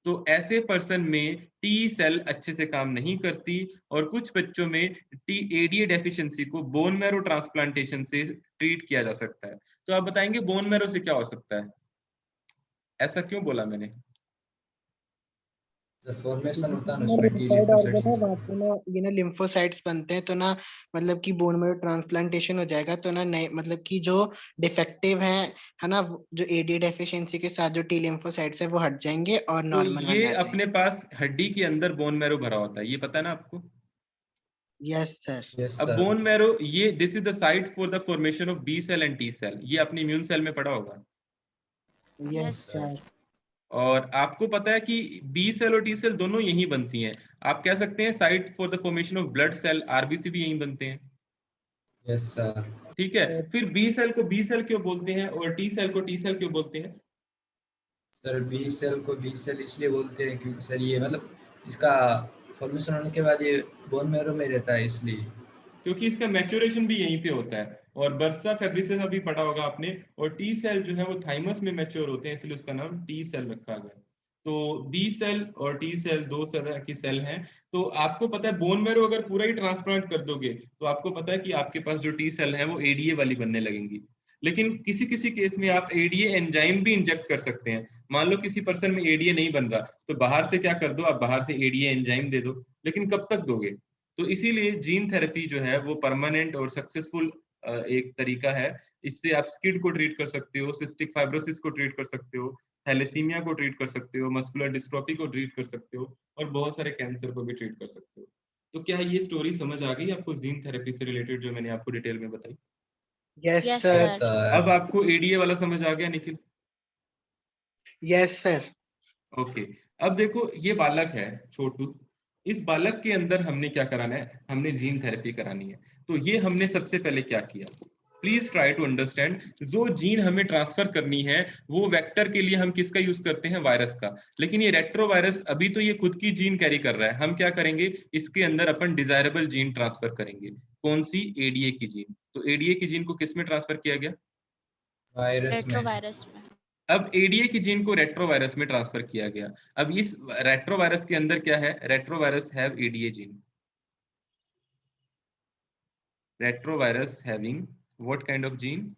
तो ऐसे पर्सन में टी सेल अच्छे से काम नहीं करती और कुछ बच्चों में टी एडीए डेफिशिएंसी को बोन मैरो ट्रांसप्लांटेशन से ट्रीट किया जा सकता है। तो आप बताएंगे बोन मैरो से क्या हो सकता है? ऐसा क्यों बोला मैंने? फॉर्मेशन होता है ना हमारे उसमें टी डिसाइड ऑर्गन है, लिम्फोसाइट्स। वहाँ पे ना ये ना लिम्फोसाइट्स बनते हैं, तो ना मतलब कि बोन मैरो ट्रांसप्लांटेशन हो जाएगा तो ना नए मतलब कि जो डिफेक्टिव है ना, जो एडी डेफिशिएंसी के साथ जो टी लिम्फोसाइट्स है वो हट जाएंगे और तो नॉर्मल बन ये जाएंगे। अपने पास हड्डी के अंदर बोन मैरो भरा होता है, ये पता है ना आपको? Yes sir. यस अब सर। बोन मैरो ये this is the site for the formation of B cell and T cell, ये अपने इम्यून सेल में पड़ा होगा। Yes Yes, sir. sir. और आपको पता है कि बी सेल और टी सेल दोनों यहीं बनती हैं। आप कह सकते हैं site for the formation of blood cell, RBC भी यहीं बनते हैं। Yes sir. ठीक है, फिर बी सेल को बी सेल क्यों बोलते हैं और टी सेल को टी सेल क्यों बोलते हैं? सर बी सेल को बी सेल इसलिए बोलते हैं क्योंकि सर ये मतलब इसका फॉर्मेशन होने के बाद ये बोन मैरो में रहता है इसलिए। क्योंकि इसका मैच्योरेशन भी यहीं पे होता है। और बर्सा फेब्रिसिस अभी पढ़ा होगा आपने। और टी सेल जो है वो थाइमस में मैच्योर होते हैं, इसलिए उसका नाम टी सेल रखा गया। तो बी सेल और टी सेल दो तरह की सेल हैं। तो आपको पता है बोन मैरो अगर पूरा ही ट्रांसप्लांट कर दोगे तो आपको पता है कि आपके पास जो टी सेल है वो एडीए वाली बनने लगेंगी। लेकिन किसी किसी केस में आप एडीए एंजाइम भी इंजेक्ट कर सकते हैं। मान लो किसी पर्सन में एडीए नहीं बन रहा तो बाहर से क्या कर दो, आप बाहर से एडीए एंजाइम दे दो। लेकिन कब तक दोगे? तो इसीलिए जीन थेरेपी जो है वो परमानेंट और सक्सेसफुल एक तरीका है। इससे आप स्किड को ट्रीट कर सकते हो, सिस्टिक फाइब्रोसिस को ट्रीट कर सकते हो, थैलेसीमिया को ट्रीट कर सकते हो, मस्कुलर डिस्ट्रोफी को ट्रीट कर सकते हो और बहुत सारे कैंसर को भी ट्रीट कर सकते हो। तो क्या ये स्टोरी समझ आ गई आपको जीन थेरेपी से रिलेटेड जो मैंने आपको डिटेल में बताई? Yes Yes, sir. Yes sir. Sir. अब आपको एडीए वाला समझ आ गया निखिल? Yes sir. ओके। अब देखो ये बालक है छोटू, इस बालक के अंदर हमने क्या कराना है? हमने जीन थेरेपी करानी है। तो ये हमने सबसे पहले क्या किया, प्लीज ट्राई टू अंडरस्टैंड। जो जीन हमें ट्रांसफर करनी है वो वेक्टर के लिए हम किसका यूज करते हैं? वायरस का। लेकिन ये रेट्रोवायरस अभी तो ये खुद की जीन कैरी कर रहा है, हम क्या करेंगे इसके अंदर अपन डिजायरेबल जीन ट्रांसफर करेंगे। कौन सी? एडीए की जीन। तो एडीए की जीन को किस में ट्रांसफर किया गया? वायरस में। Retrovirus में. अब एडीए की जीन को रेट्रोवायरस में ट्रांसफर किया गया। अब इस रेट्रोवायरस के अंदर क्या है? Retrovirus have ADA gene. Retrovirus having what kind of gene?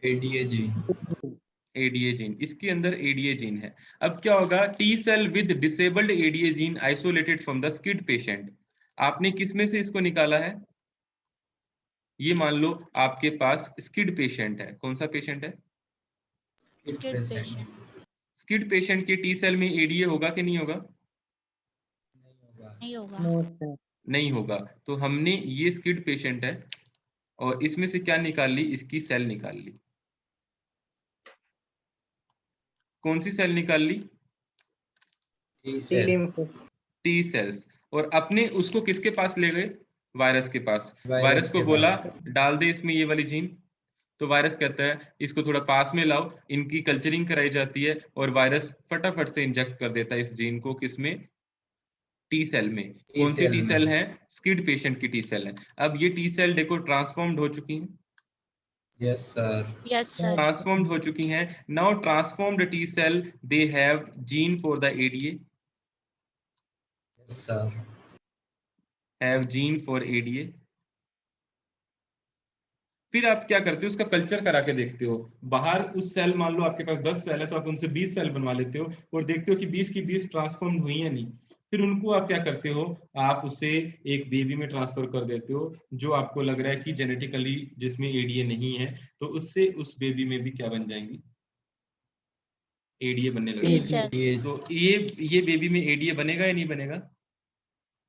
ADA gene. ADA gene. इसके अंदर एडीए जीन है। अब क्या होगा? T cell with disabled ADA gene isolated from the SCID patient. आपने किसमें से इसको निकाला है? ये मान लो आपके पास स्किड पेशेंट है। कौन सा पेशेंट है? Kid Skid patient. patient. Skid patient के टी सेल में एडीए होगा कि नहीं होगा? नहीं होगा। नहीं होगा. No sir. नहीं होगा। तो हमने ये स्किड पेशेंट है और इसमें से क्या निकाल ली? इसकी सेल निकाल ली। कौन सी सेल निकाल ली? T T cell. Lympho. T cells. और अपने उसको किसके पास ले गए? वायरस के पास। वायरस वायरस को के बोला पास। डाल दे इसमें ये वाली जीन। तो वायरस कहता है इसको थोड़ा पास में लाओ, इनकी कल्चरिंग कराई जाती है और वायरस फटाफट से इंजेक्ट कर देता है इस जीन को। किसमें? टी सेल में। टी कौन सी सेल टी में। सेल है? स्किड पेशेंट की टी सेल है। अब ये टी सेल देखो ट्रांसफॉर्म्ड हो चुकी हैं। Yes sir. Yes, sir. Transformed हो चुकी हैं। Now transformed T cell they have gene for the ADA, yes sir. Have gene for ADA. फिर आप क्या करते हो? उसका कल्चर करा के देखते हो। बाहर उस सेल, मान लो आपके पास 10 सेल है तो आप उनसे 20 सेल बनवा लेते हो और देखते हो कि 20 की 20 ट्रांसफॉर्म हुई या नहीं। फिर उनको आप क्या करते हो? आप उसे एक बेबी में ट्रांसफर कर देते हो जो आपको लग रहा है कि जेनेटिकली जिसमें एडीए नहीं है, तो उससे उस बेबी में भी क्या बन जाएंगी? एडीए बनने T लगेगी। cell. ये तो ये बेबी में एडीए बनेगा या नहीं बनेगा?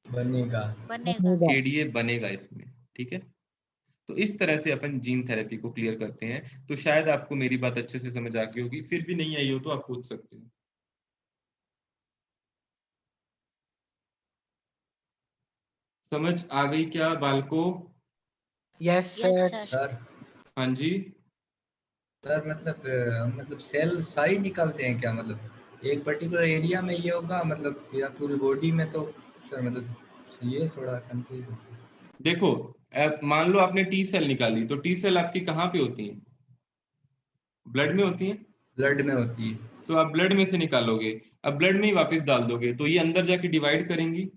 बनेगा। बनेगा। एडीए बनेगा इसमें, ठीक है। तो इस तरह से अपन जीन थेरेपी को क्लियर करते हैं। तो शायद आपको मेरी बात अच्छे से समझ आ गई होगी, फिर भी नहीं आई हो तो आप पूछ सकते हो। समझ आ गई क्या बालको? Yes yes sir. Sir. Sir हाँ जी। सर मतलब सेल सारी निकालते हैं क्या, मतलब एक पर्टिकुलर एरिया में ये होगा मतलब, या पूरी बॉडी में? तो सर मतलब ये थोड़ा कंफ्यूज है। देखो, मान लो आपने टी सेल निकाली, तो टी सेल आपकी कहाँ पे होती है? ब्लड में होती है। ब्लड में होती है। तो आप ब्लड में से निकालोगे, अब ब्लड में ही वापस डाल दोगे, तो ये अंदर जाके डिवाइड करेंगी,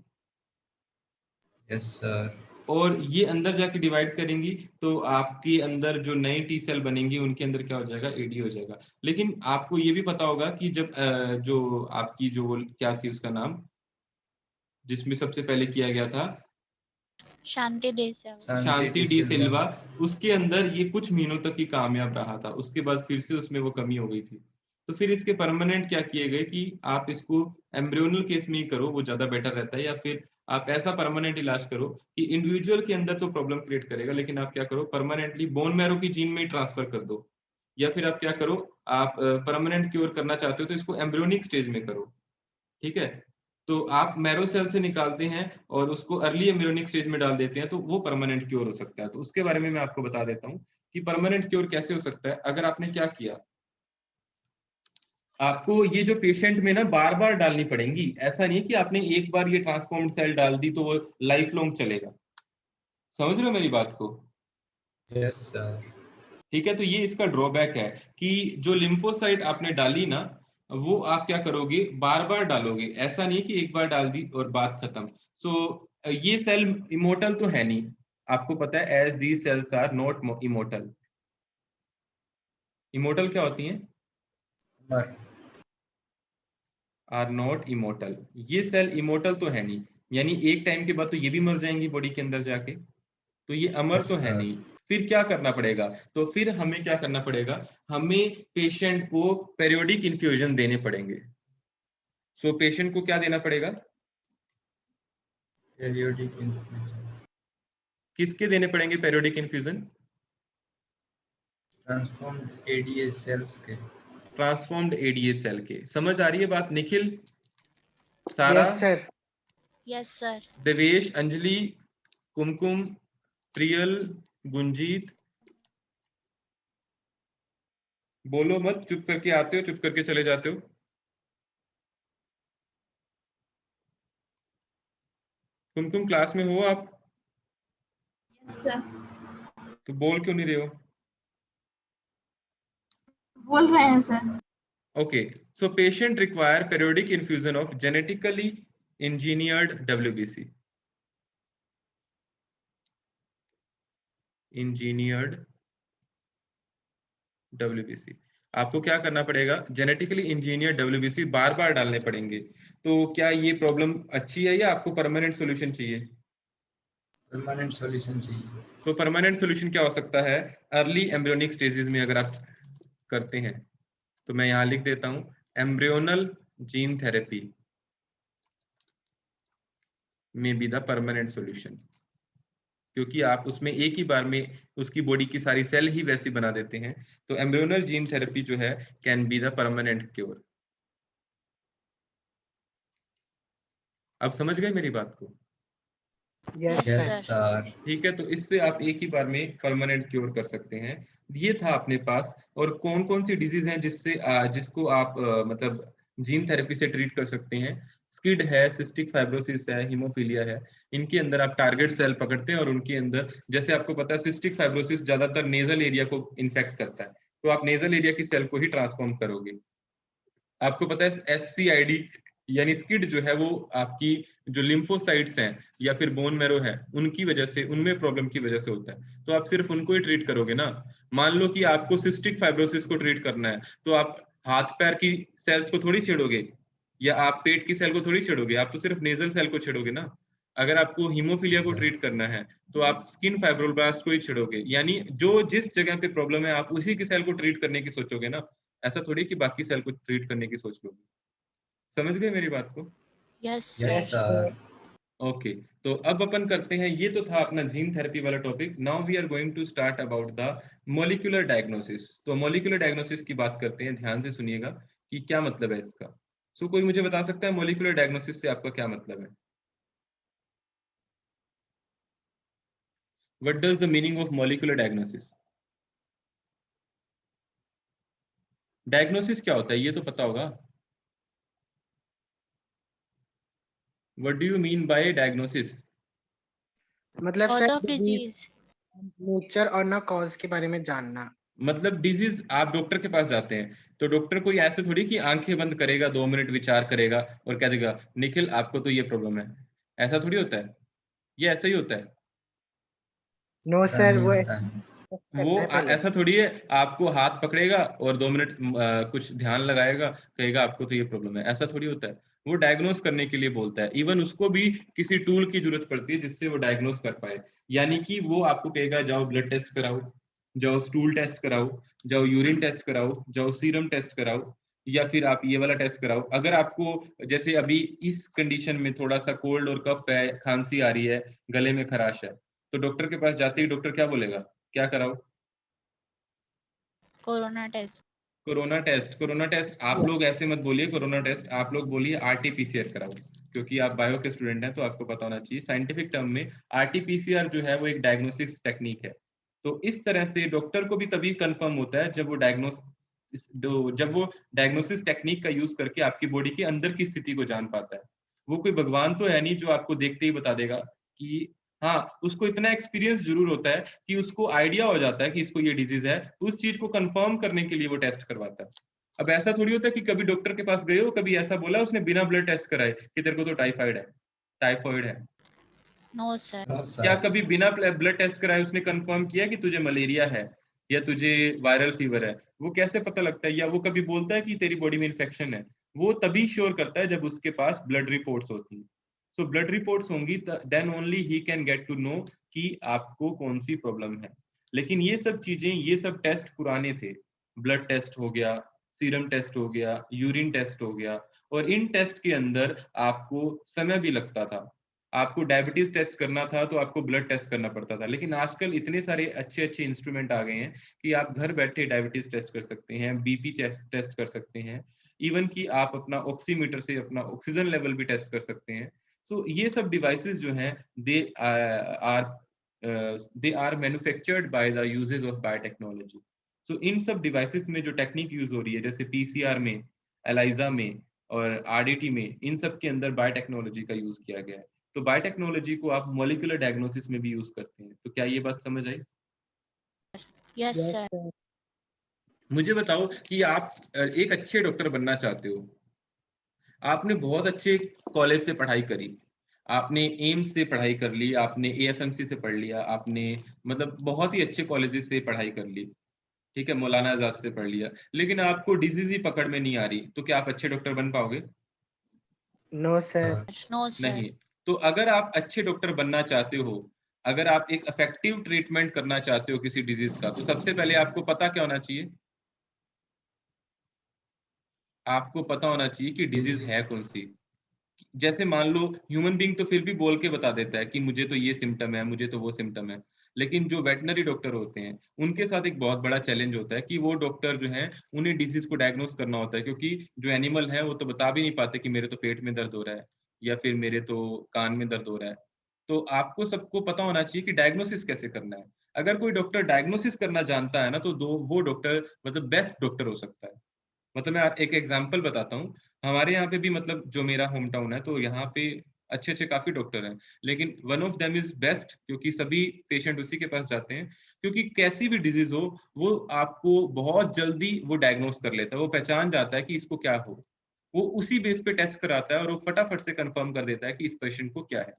यस सर। और ये अंदर जाके डिवाइड करेंगी, तो आपके अंदर जो नई टी सेल बनेंगी उनके अंदर क्या हो जाएगा? एडी हो जाएगा। लेकिन आपको ये भी पता होगा कि जब जो आपकी जो क्या थी उसका नाम, जिसमें सबसे पहले किया गया था, शांति देसाई। शांति डी सिल्वा, उसके अंदर ये कुछ महीनों तक ही कामयाब रहा था, उसके बाद फिर से उसमें वो कमी हो गई थी। तो फिर इसके परमानेंट क्या किए गए कि आप इसको एम्ब्रियोनल केस में ही करो, वो ज्यादा बेटर रहता है, या फिर आप ऐसा परमानेंट इलाज करो कि इंडिविजुअल के अंदर तो प्रॉब्लम क्रिएट करेगा, लेकिन आप क्या करो, परमानेंटली बोन मैरो की जीन में ही ट्रांसफर कर दो। या फिर आप क्या करो, आप परमानेंट क्योर करना चाहते हो तो इसको एम्ब्रियोनिक स्टेज में करो, ठीक है। तो आप मैरो सेल से निकालते हैं और उसको अर्ली एम्ब्रियोनिक स्टेज में डाल देते हैं, तो वो परमानेंट क्योर हो सकता है। तो उसके बारे में मैं आपको बता देता हूँ कि परमानेंट क्योर कैसे हो सकता है। अगर आपने क्या किया, आपको ये जो पेशेंट में ना बार बार डालनी पड़ेंगी, ऐसा नहीं है कि आपने एक बार ये ट्रांसफॉर्म्ड सेल डाल दी तो वो लाइफ लॉन्ग चलेगा। समझ रहे हो मेरी बात को? Yes sir. ठीक है। तो ये इसका ड्रॉबैक है कि जो लिम्फोसाइट आपने डाली ना, वो आप क्या करोगे, बार बार डालोगे, ऐसा नहीं कि एक बार डाल दी और बात खत्म। ये सेल इमोर्टल तो है नहीं, आपको पता है, as the cells are not immortal. Immortal क्या होती हैं? मर। Are not immortal. ये सेल इमोर्टल तो है नहीं, यानी एक टाइम के बाद तो ये भी मर जाएंगी बॉडी के अंदर जाके, तो ये अमर यस तो है सर। नहीं। फिर क्या करना पड़ेगा? तो फिर हमें क्या करना पड़ेगा, हमें पेशेंट को पेरियोडिक इन्फ्यूजन देने पड़ेंगे। सो पेशेंट को क्या देना पड़ेगा? Periodic infusion. किसके देने पड़ेंगे periodic infusion? Transformed ADA cells के। ट्रांसफॉर्म्ड एडीए सेल के। समझ आ रही है बात Nikhil, Sara, yes sir. Yes sir. Devesh, Anjali, Kumkum, Priyal, Gunjeet? बोलो मत, चुप करके आते हो, चुप करके चले जाते हो। कुमकुम क्लास में हो आप? सर तो बोल क्यों नहीं रहे हो? बोल रहे हैं sir. Okay, so patient require periodic infusion of genetically engineered WBC. Engineered WBC. आपको क्या करना पड़ेगा, जेनेटिकली इंजीनियर WBC बार बार डालने पड़ेंगे। तो क्या ये प्रॉब्लम अच्छी है या आपको परमानेंट सॉल्यूशन चाहिए? परमानेंट सॉल्यूशन चाहिए। तो परमानेंट सॉल्यूशन क्या हो सकता है? अर्ली एम्ब्रियोनिक स्टेजेस में अगर आप करते हैं, तो मैं यहां लिख देता हूं, एम्ब्रियोनल जीन थेरेपी में बी द परमानेंट सॉल्यूशन, क्योंकि आप उसमें एक ही बार में उसकी बॉडी की सारी सेल ही वैसी बना देते हैं। तो एम्ब्रियोनल जीन थेरेपी जो है can be the permanent cure. अब समझ गए मेरी बात को? Yes yes sir. सर। ठीक है। तो इससे आप एक ही बार में परमानेंट क्योर कर सकते हैं। ये था अपने पास। और कौन कौन सी डिजीज हैं जिससे जिसको आप मतलब जीन थेरेपी से ट्रीट कर सकते हैं? स्किड है, सिस्टिक फाइब्रोसिस है, हीमोफीलिया है। इनके अंदर आप टारगेट सेल पकड़ते हैं और उनके अंदर, जैसे आपको पता है सिस्टिक फाइब्रोसिस ज्यादातर नेजल एरिया को इन्फेक्ट करता है, तो आप नेजल एरिया की सेल को ही ट्रांसफॉर्म करोगे। आपको पता है SCID यानी स्किड जो है वो आपकी जो लिम्फोसाइट्स हैं या फिर बोन मैरो है, उनकी वजह से, उनमें प्रॉब्लम की वजह से होता है। तो आप सिर्फ उनको ही ट्रीट करोगे ना। मान लो कि आपको सिस्टिक फाइब्रोसिस को ट्रीट करना है, तो आप हाथ पैर की सेल्स को थोड़ी छेड़ोगे, या आप पेट की सेल को थोड़ी छेड़ोगे, आप तो सिर्फ नेजल सेल को छेड़ोगे ना। अगर आपको हीमोफीलिया को ट्रीट करना है, तो आप स्किन फाइब्रोब्लास्ट को ही छेड़ोगे, यानी जो जिस जगह पे प्रॉब्लम है आप उसी की सेल को ट्रीट करने की सोचोगे ना। ऐसा थोड़ी कि बाकी सेल को ट्रीट करने की सोच लोगे। समझ गए मेरी बात को? Yes yes sir. Sir. Okay, तो अब अपन करते हैं, ये तो था अपना जीन थेरेपी वाला topic. Now we are going to start about the molecular diagnosis. तो मॉलिक्यूलर डायग्नोसिस की बात करते हैं, ध्यान से सुनिएगा कि क्या मतलब है इसका। सो कोई मुझे बता सकता है मॉलिक्यूलर डायग्नोसिस से आपका क्या मतलब है? What does the meaning of molecular diagnosis? Diagnosis क्या होता है ये तो पता होगा। What do you mean by diagnosis? मतलब cause sir of disease disease. Nature और ना कॉज के बारे में जानना। मतलब डिजीज, आप डॉक्टर के पास जाते हैं तो डॉक्टर कोई ऐसे थोड़ी कि आंखें बंद करेगा, 2 मिनट विचार करेगा और कह देगा निखिल आपको तो ये प्रॉब्लम है। ऐसा थोड़ी होता है, ये ऐसा ही होता है। नो ऐसा सर, नहीं वो होता है। वो करता है पहले। ऐसा थोड़ी है, आपको हाथ पकड़ेगा और 2 मिनट कुछ ध्यान लगाएगा, कहेगा आपको तो ये प्रॉब्लम है, ऐसा थोड़ी होता है। वो डायग्नोस करने के लिए बोलता है, इवन उसको भी किसी टूल की जरूरत पड़ती है जिससे वो डायग्नोस कर पाए। यानी कि वो आपको कहेगा जाओ ब्लड टेस्ट कराओ, जाओ स्टूल टेस्ट कराओ, जाओ यूरिन टेस्ट कराओ, जाओ सीरम टेस्ट कराओ, या फिर आप ये वाला टेस्ट कराओ। अगर आपको जैसे अभी इस कंडीशन में थोड़ा सा कोल्ड और कफ है, खांसी आ रही है, गले में खराश है, तो डॉक्टर के पास जाते ही डॉक्टर क्या बोलेगा, क्या कराओ? Corona test. Corona test. Corona test आप लोग ऐसे मत बोलिए कोरोना टेस्ट, आप लोग बोलिए आरटीपीसीआर कराओ, क्योंकि आप बायो के स्टूडेंट हैं तो आपको पता होना चाहिए साइंटिफिक टर्म में आरटीपीसीआर जो है वो एक डायग्नोस्टिक्स टेक्निक है। तो इस तरह से डॉक्टर को भी तभी कंफर्म होता है जब वो डायग्नोसिस टेक्निक का यूज करके आपकी बॉडी के अंदर की स्थिति को जान पाता है। वो कोई भगवान तो है नहीं जो आपको देखते ही बता देगा कि हाँ, उसको इतना एक्सपीरियंस जरूर होता है कि उसको आइडिया हो जाता है कि इसको ये डिजीज है, तो उस चीज को कंफर्म करने के लिए वो टेस्ट करवाता है। अब ऐसा थोड़ी होता है कि कभी डॉक्टर के पास गए हो, कभी ऐसा बोला उसने बिना ब्लड टेस्ट कराए कि तेरे को तो टाइफाइड है। No sir. नो क्या सर। कभी बिना ब्लड टेस्ट कराए उसने कंफर्म किया कि तुझे मलेरिया है या तुझे वायरल फीवर है? वो कैसे पता लगता है? या वो कभी बोलता है कि तेरी बॉडी में इन्फेक्शन है? वो तभी श्योर करता है जब उसके पास ब्लड रिपोर्ट्स होती हैं। सो ब्लड रिपोर्ट्स होंगी, then only he can get to know कि आपको कौन सी प्रॉब्लम है। लेकिन ये सब चीजें, ये सब टेस्ट पुराने थे। ब्लड टेस्ट हो गया, सीरम टेस्ट हो गया, यूरिन टेस्ट हो गया, और इन टेस्ट के अंदर आपको समय भी लगता था। आपको डायबिटीज टेस्ट करना था तो आपको ब्लड टेस्ट करना पड़ता था। लेकिन आजकल इतने सारे अच्छे अच्छे इंस्ट्रूमेंट आ गए हैं कि आप घर बैठे डायबिटीज टेस्ट कर सकते हैं, बीपी टेस्ट कर सकते हैं, इवन कि आप अपना ऑक्सीमीटर से अपना ऑक्सीजन लेवल भी टेस्ट कर सकते हैं। सो ये सब डिवाइसेस जो हैं, they are they are manufactured by the uses of biotechnology. So इन सब डिवाइसेस में जो टेक्निक यूज हो रही है, जैसे पीसीआर में, एलाइजा में और आरडीटी में, इन सब के अंदर बायोटेक्नोलॉजी का यूज किया गया है। तो बायोटेक्नोलॉजी को आप मॉलिक्यूलर डायग्नोसिस में भी यूज करते हैं। तो क्या ये बात समझ आई? Yes sir. मुझे बताओ कि आप एक अच्छे डॉक्टर बनना चाहते हो, आपने बहुत अच्छे कॉलेज से पढ़ाई करी, आपने एम्स से पढ़ाई कर ली, आपने एएफएमसी से पढ़ लिया, आपने मतलब बहुत ही अच्छे कॉलेजेस से पढ़ाई कर ली, ठीक है, मौलाना आजाद से पढ़ लिया, लेकिन आपको डिजीज ही पकड़ में नहीं आ रही, तो क्या आप अच्छे डॉक्टर बन पाओगे? No sir. No sir. नहीं। तो अगर आप अच्छे डॉक्टर बनना चाहते हो, अगर आप एक इफेक्टिव ट्रीटमेंट करना चाहते हो किसी डिजीज का, तो सबसे पहले आपको पता क्या होना चाहिए? आपको पता होना चाहिए कि डिजीज है डिजीज। कौन सी। जैसे मान लो ह्यूमन बीइंग तो फिर भी बोल के बता देता है कि मुझे तो ये सिम्टम है, मुझे तो वो सिम्टम है। लेकिन जो वेटनरी डॉक्टर होते हैं उनके साथ एक बहुत बड़ा चैलेंज होता है कि वो डॉक्टर जो है उन्हें डिजीज को डायग्नोस करना होता है, क्योंकि जो एनिमल है वो तो बता भी नहीं पाते कि मेरे तो पेट में दर्द हो रहा है या फिर मेरे तो कान में दर्द हो रहा है। तो आपको सबको पता होना चाहिए कि डायग्नोसिस कैसे करना है। अगर कोई डॉक्टर डायग्नोसिस करना जानता है ना, तो वो डॉक्टर मतलब बेस्ट डॉक्टर हो सकता है। मतलब मैं एक एग्जांपल बताता हूँ। हमारे यहाँ पे भी, मतलब जो मेरा होम टाउन है, तो यहाँ पे अच्छे अच्छे काफी डॉक्टर हैं, लेकिन one of them is best, क्योंकि सभी पेशेंट उसी के पास जाते हैं। क्योंकि कैसी भी डिजीज हो, वो आपको बहुत जल्दी वो डायग्नोस कर लेता है, वो पहचान जाता है कि इसको क्या हो। वो उसी बेस पे टेस्ट कराता है और वो फटाफट से कंफर्म कर देता है कि इस पेशेंट को क्या है।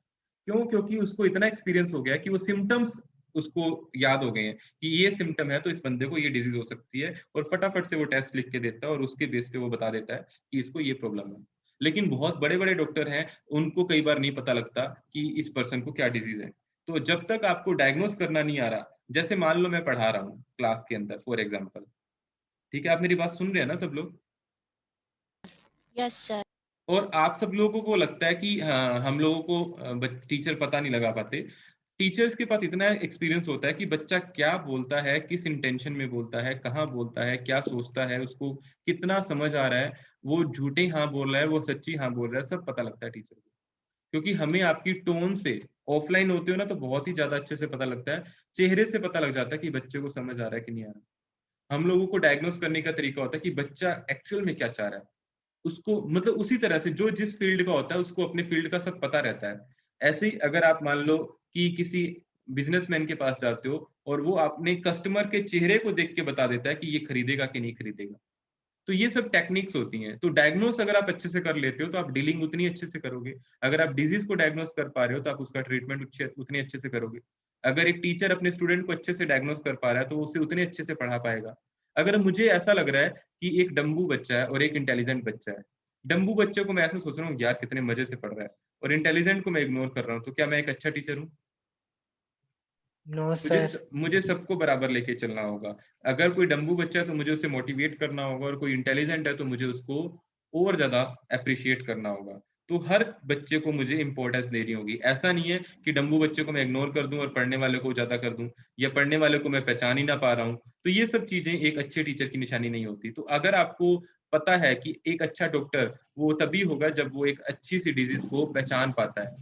क्यों? क्योंकि उसको इतना एक्सपीरियंस हो गया है कि वो सिम्टम्स उसको याद हो गए हैं कि ये सिम्टम है तो इस बंदे को ये डिजीज हो सकती है, और फटाफट से वो टेस्ट लिख के देता है और उसके बेस पे वो बता देता है कि इसको ये प्रॉब्लम है। लेकिन बहुत बड़े बड़े डॉक्टर हैं, उनको कई बार नहीं पता लगता कि इस पर्सन को क्या डिजीज है। तो जब तक आपको डायग्नोस करना नहीं आ रहा, जैसे मान लो मैं पढ़ा रहा हूँ क्लास के अंदर फॉर एग्जाम्पल, ठीक है, आप मेरी बात सुन रहे हैं ना सब लोग? Yes sir. और आप सब लोगों को लगता है कि हाँ, हम लोगों को टीचर पता नहीं लगा पाते। टीचर्स के पास इतना एक्सपीरियंस होता है कि बच्चा क्या बोलता है, किस इंटेंशन में बोलता है, कहाँ बोलता है, क्या सोचता है, उसको कितना समझ आ रहा है, वो झूठे हाँ बोल रहा है, वो सच्ची हाँ बोल रहा है, सब पता लगता है टीचर को। क्योंकि हमें आपकी टोन से, ऑफलाइन होते हो ना तो बहुत ही ज्यादा अच्छे से पता लगता है, चेहरे से पता लग जाता है कि बच्चे को समझ आ रहा है कि नहीं आ रहा। हम लोगों को डायग्नोस करने का तरीका होता है कि बच्चा एक्चुअल में क्या चाह रहा है, उसको मतलब उसी तरह से जो जिस फील्ड का होता है उसको अपने फील्ड का सब पता रहता है। ऐसे ही अगर आप मान लो कि किसी बिजनेसमैन के पास जाते हो और वो अपने कस्टमर के चेहरे को देख के बता देता है कि ये खरीदेगा कि नहीं खरीदेगा, तो ये सब टेक्निक्स होती हैं। तो डायग्नोस अगर आप अच्छे से कर लेते हो तो आप डीलिंग उतनी अच्छे से करोगे। अगर आप डिजीज को डायग्नोस कर पा रहे हो तो आप उसका ट्रीटमेंट उतने अच्छे से करोगे। अगर एक टीचर अपने स्टूडेंट को अच्छे से डायग्नोस कर पा रहा है तो वो उसे उतने अच्छे से पढ़ा पाएगा। अगर मुझे ऐसा लग रहा है कि एक डम्बू बच्चा है और एक इंटेलिजेंट बच्चा है, डम्बू बच्चे को मैं ऐसे सोच रहा हूँ यार कितने मजे से पढ़ रहा है, और इंटेलिजेंट को मैं इग्नोर कर रहा हूँ, तो क्या मैं एक अच्छा टीचर हूँ? नो मुझे सर। मुझे सबको बराबर लेके चलना होगा। अगर कोई डम्बू बच्चा है तो मुझे उसे मोटिवेट करना होगा, और कोई इंटेलिजेंट है तो मुझे उसको और ज्यादा अप्रिशिएट करना होगा। तो हर बच्चे को मुझे इंपॉर्टेंस देनी होगी। ऐसा नहीं है कि डम्बू बच्चे को मैं इग्नोर कर दूं और पढ़ने वाले को ज्यादा कर दूं, या पढ़ने वाले को मैं पहचान ही ना पा रहा हूं। तो ये सब चीजें एक अच्छे टीचर की निशानी नहीं होती। तो अगर आपको पता है कि एक अच्छा डॉक्टर वो तभी होगा जब वो एक अच्छी सी डिजीज को पहचान पाता है,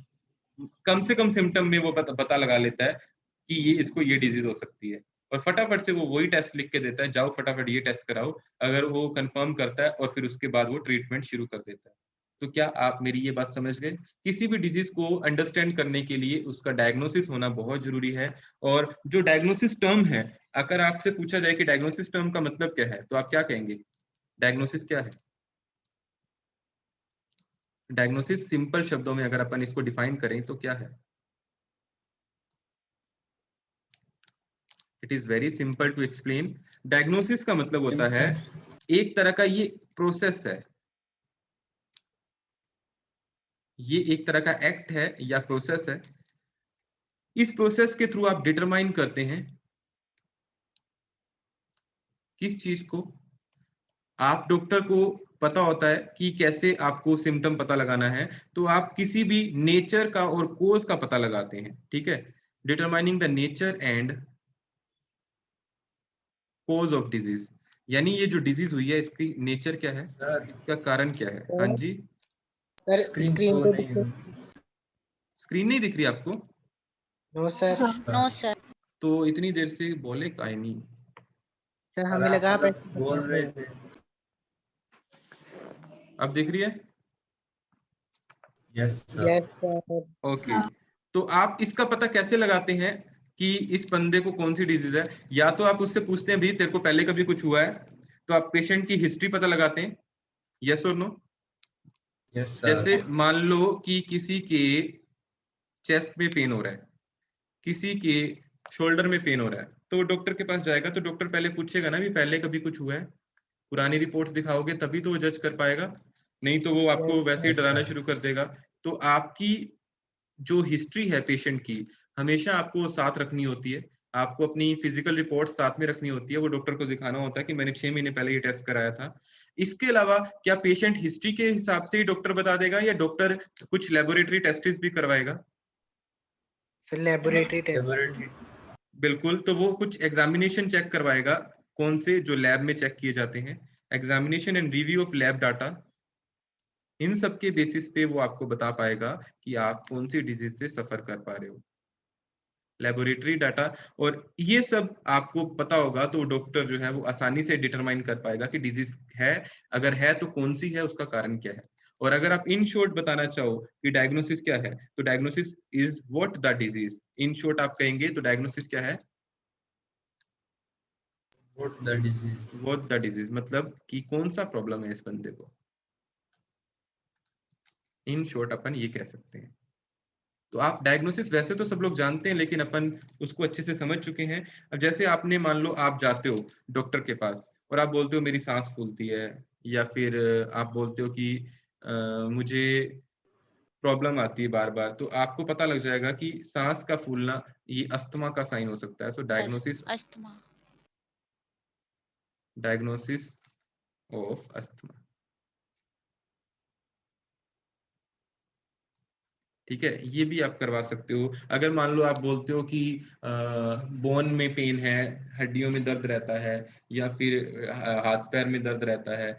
कम से कम सिम्टम में वो पता लगा लेता है कि ये इसको ये डिजीज हो सकती है, और फटाफट से वो वही टेस्ट लिख के देता है, जाओ फटाफट ये टेस्ट कराओ। अगर वो कंफर्म करता है और फिर उसके बाद वो ट्रीटमेंट शुरू कर देता है। तो क्या आप मेरी ये बात समझ गए? किसी भी डिजीज को अंडरस्टैंड करने के लिए उसका डायग्नोसिस होना बहुत जरूरी है। और जो डायग्नोसिस टर्म है, अगर आपसे पूछा जाए कि डायग्नोसिस टर्म का मतलब क्या है, तो आप क्या कहेंगे? डायग्नोसिस क्या है? डायग्नोसिस सिंपल शब्दों में अगर अपन इसको डिफाइन करें तो क्या है? It is very simple to explain. Diagnosis का मतलब होता है एक तरह का ये प्रोसेस है, ये एक तरह का एक्ट है या प्रोसेस है। इस प्रोसेस के थ्रू आप डिटरमाइन करते हैं किस चीज को। आप डॉक्टर को पता होता है कि कैसे आपको सिम्टम पता लगाना है, तो आप किसी भी नेचर का और कोज का पता लगाते हैं, ठीक है। Determining the nature and cause of disease, यानी ये जो डिजीज हुई है इसकी नेचर क्या है, सर इसका कारण क्या है। हाँ जी। सर स्क्रीन स्क्रीन शो पे नहीं दिखे। हुई। स्क्रीन नहीं दिख रही आपको? No sir. Sir no sir. तो इतनी देर से बोले काहे नहीं? सर और हमें आप लगा आप मतलब ऐसे बोल बता रहे रहे थे। अब दिख रही है? यस हैं। सर। Yes sir. ओके। तो आप इसका पता कैसे लगाते हैं कि इस बंदे को कौन सी डिजीज है? या तो आप उससे पूछते हैं भी तेरे को पहले कभी कुछ हुआ है, तो आप पेशेंट की हिस्ट्री पता लगाते हैं, यस और नो। यस जैसे सर। मान लो कि किसी के चेस्ट में पेन हो रहा है, किसी के शोल्डर में पेन हो रहा है, तो डॉक्टर के पास जाएगा तो डॉक्टर पहले पूछेगा ना भी पहले कभी कुछ हुआ है, पुरानी रिपोर्ट्स दिखाओगे तभी तो वो जज कर पाएगा, नहीं तो वो आपको वैसे ही यस डराना सर। शुरू कर देगा। तो आपकी जो हिस्ट्री है पेशेंट की, हमेशा आपको साथ रखनी होती है। आपको अपनी फिजिकल रिपोर्ट साथ में रखनी होती है, वो डॉक्टर को दिखाना होता है कि मैंने 6 महीने पहले ये टेस्ट कराया था। इसके अलावा क्या पेशेंट हिस्ट्री के हिसाब से ही डॉक्टर बता देगा या डॉक्टर कुछ लेबोरेटरी टेस्ट्स भी करवाएगा? फिर लेबोरेटरी टेस्ट। लेबोरेटरी। बिल्कुल। तो वो कुछ एग्जामिनेशन चेक करवाएगा, कौन से जो लैब में चेक किए जाते हैं, examination and review of lab data. इन सब के बेसिस पे वो आपको बता पाएगा कि आप कौन सी डिजीज से सफर कर पा रहे हो। लेबोरेटरी डाटा और ये सब आपको पता होगा तो डॉक्टर जो है वो आसानी से डिटरमाइन कर पाएगा कि डिजीज है, अगर है तो कौन सी है, उसका कारण क्या है। और अगर आप इन शॉर्ट बताना चाहो कि डायग्नोसिस क्या है, तो diagnosis is what the disease. In short आप कहेंगे तो डायग्नोसिस क्या है? What the disease. What the disease मतलब कि कौन सा प्रॉब्लम है इस बंदे को। इन शॉर्ट अपन ये कह सकते हैं। तो आप डायग्नोसिस वैसे तो सब लोग जानते हैं, लेकिन अपन उसको अच्छे से समझ चुके हैं। अब जैसे आपने मान लो आप जाते हो डॉक्टर के पास और आप बोलते हो मेरी सांस फूलती है, या फिर आप बोलते हो कि मुझे प्रॉब्लम आती है बार बार, तो आपको पता लग जाएगा कि सांस का फूलना ये अस्थमा का साइन हो सकता है। So diagnosis, asthma. Diagnosis of asthma. ठीक है, ये भी आप करवा सकते हो। अगर मान लो आप बोलते हो कि बोन में पेन है, हड्डियों में दर्द रहता है, या फिर हाथ पैर में दर्द रहता है,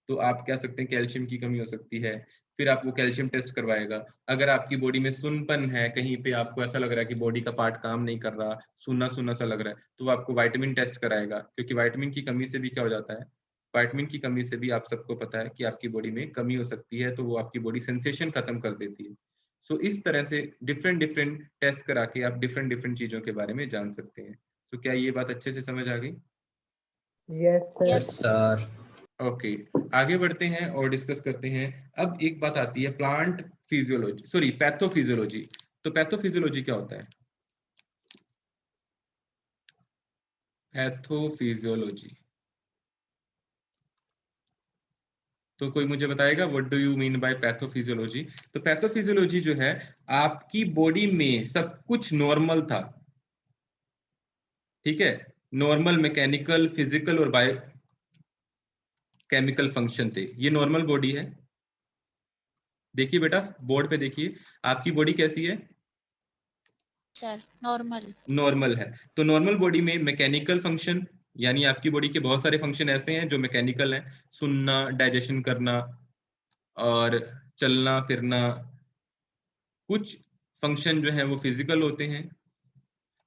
तो आप कह सकते हैं कैल्शियम की कमी हो सकती है। फिर आप वो कैल्शियम टेस्ट करवाएगा। अगर आपकी बॉडी में सुन्नपन है, कहीं पे आपको ऐसा लग रहा है कि बॉडी का पार्ट काम नहीं कर रहा, सुन्ना सुन्ना सा लग रहा है, तो वो आपको विटामिन टेस्ट कराएगा, क्योंकि विटामिन की कमी से भी क्या हो जाता है, विटामिन की कमी से भी आप सबको पता है कि आपकी बॉडी में कमी हो सकती है, तो वो आपकी बॉडी सेंसेशन खत्म कर देती है। सो इस तरह से डिफरेंट डिफरेंट टेस्ट करा के आप डिफरेंट डिफरेंट चीजों के बारे में जान सकते हैं। सो क्या ये बात अच्छे से समझ आ गई? Yes sir. ओके, आगे बढ़ते हैं और डिस्कस करते हैं। अब एक बात आती है प्लांट फिजियोलॉजी, सॉरी पैथोफिजियोलॉजी। तो पैथोफिजियोलॉजी क्या होता है? पैथोफिजियोलॉजी, तो कोई मुझे बताएगा what do you mean bye pathophysiology? तो पैथोफिजियोलॉजी जो है, आपकी बॉडी में सब कुछ नॉर्मल था, ठीक है, नॉर्मल मैकेनिकल, फिजिकल और बायो केमिकल फंक्शन थे, ये नॉर्मल बॉडी है। देखिए बेटा, बोर्ड पे देखिए, आपकी बॉडी कैसी है? Sir normal. नॉर्मल है। तो नॉर्मल बॉडी में मैकेनिकल फंक्शन, यानी आपकी बॉडी के बहुत सारे फंक्शन ऐसे हैं जो मैकेनिकल हैं, सुनना, डाइजेशन करना और चलना फिरना। कुछ फंक्शन जो हैं वो फिजिकल होते हैं,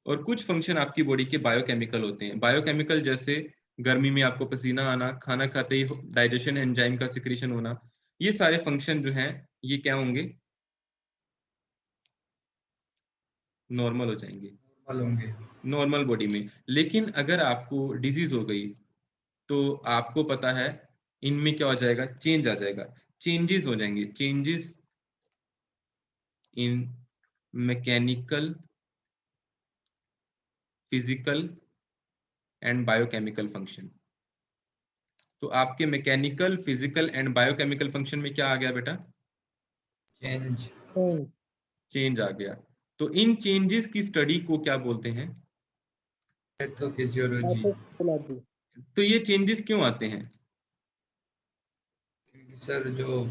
और कुछ फंक्शन आपकी बॉडी के बायोकेमिकल होते हैं। बायोकेमिकल जैसे गर्मी में आपको पसीना आना, खाना खाते ही डाइजेशन एंजाइम का सिक्रीशन होना, ये सारे फंक्शन जो हैं ये क्या होंगे? नॉर्मल हो जाएंगे, नॉर्मल बॉडी में। लेकिन अगर आपको डिजीज हो गई तो आपको पता है इनमें क्या हो जाएगा? चेंज आ जाएगा, चेंजेस हो जाएंगे, changes in mechanical, physical and biochemical function. तो आपके mechanical, physical and biochemical function में क्या आ गया बेटा? चेंज। चेंज आ गया। तो इन चेंजेस की स्टडी को क्या बोलते हैं? पैथोफिजियोलॉजी। तो ये चेंजेस क्यों आते हैं? सर जो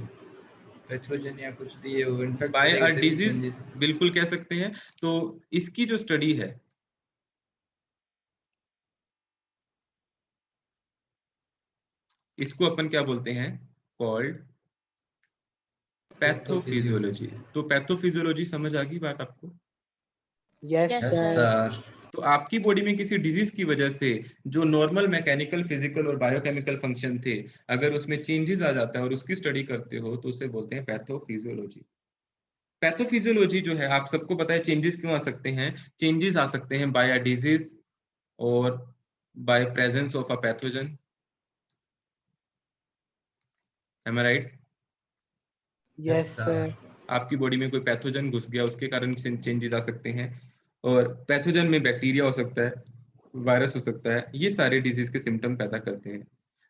पैथोजन या कुछ भी है वो इन्फेक्ट बाय अ करेगा तभी डिजीज, चेंजेस। बिल्कुल कह सकते हैं। तो इसकी जो स्टडी है, इसको अपन क्या बोलते हैं? Called pathophysiology. तो पैथोफिजियोलॉजी समझ आ गई बात आपको? Yes yes sir. सर। तो आपकी बॉडी में किसी डिजीज की वजह से जो नॉर्मल मैकेनिकल, फिजिकल और बायोकेमिकल फंक्शन थे, अगर उसमें चेंजेस आ जाता है और उसकी स्टडी करते हो तो उसे बोलते हैं पैथोफिजियोलॉजी। पैथोफिजियोलॉजी जो है, आप सबको पता है चेंजेस क्यों आ सकते हैं? चेंजेस आ सकते हैं बाय अ डिजीज और by presence of a pathogen. Am I right? Yes sir. आपकी बॉडी में कोई पैथोजन घुस गया, उसके कारण चेंजेस आ सकते हैं। और पैथोजन में बैक्टीरिया हो सकता है, वायरस हो सकता है, ये सारे डिजीज के सिम्टम पैदा करते हैं।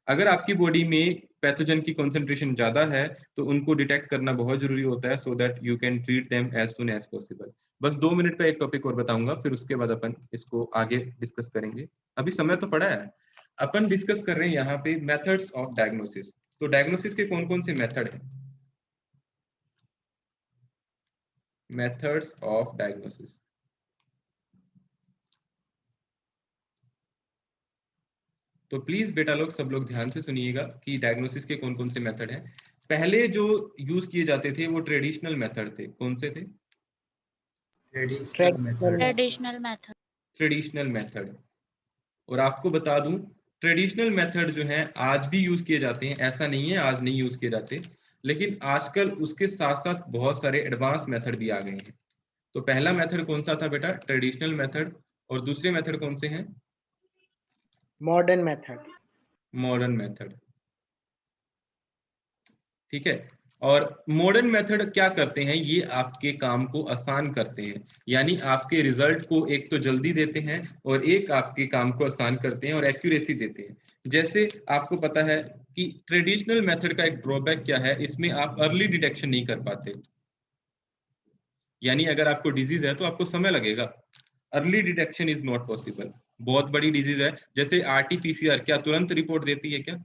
अगर आपकी बॉडी में पैथोजन की कॉन्सेंट्रेशन ज्यादा है तो उनको डिटेक्ट करना बहुत जरूरी होता है, so that you can treat them as soon as possible. बस 2 मिनट का एक टॉपिक और बताऊंगा, फिर उसके बाद अपन इसको आगे डिस्कस करेंगे। अभी समय तो पड़ा है। अपन डिस्कस कर रहे हैं यहाँ पे मेथड्स ऑफ डायग्नोसिस। तो डायग्नोसिस के कौन कौन से मेथड हैं? Methods of diagnosis. तो प्लीज बेटा लोग, सब लोग ध्यान से सुनिएगा कि डायग्नोसिस के कौन कौन से मेथड हैं। पहले जो यूज किए जाते थे वो ट्रेडिशनल मेथड थे। कौन से थे? Traditional method. Traditional method. और आपको बता दूं, ट्रेडिशनल मेथड जो है आज भी यूज किए जाते हैं, ऐसा नहीं है आज नहीं यूज किए जाते, लेकिन आजकल उसके साथ साथ बहुत सारे एडवांस मेथड भी आ गए हैं। तो पहला मेथड कौन सा था बेटा? Traditional method. और दूसरे मेथड कौन से हैं? Modern method. मॉडर्न मेथड, ठीक है। और मॉडर्न मेथड क्या करते हैं? ये आपके काम को आसान करते हैं, यानी आपके रिजल्ट को एक तो जल्दी देते हैं और एक आपके काम को आसान करते हैं और एक्यूरेसी देते हैं। जैसे आपको पता है कि ट्रेडिशनल मेथड का एक ड्रॉबैक क्या है, इसमें आप अर्ली डिटेक्शन नहीं कर पाते। यानी अगर आपको डिजीज है तो आपको समय लगेगा, early detection is not possible. बहुत बड़ी डिजीज है जैसे RT-PCR, क्या तुरंत रिपोर्ट देती है क्या?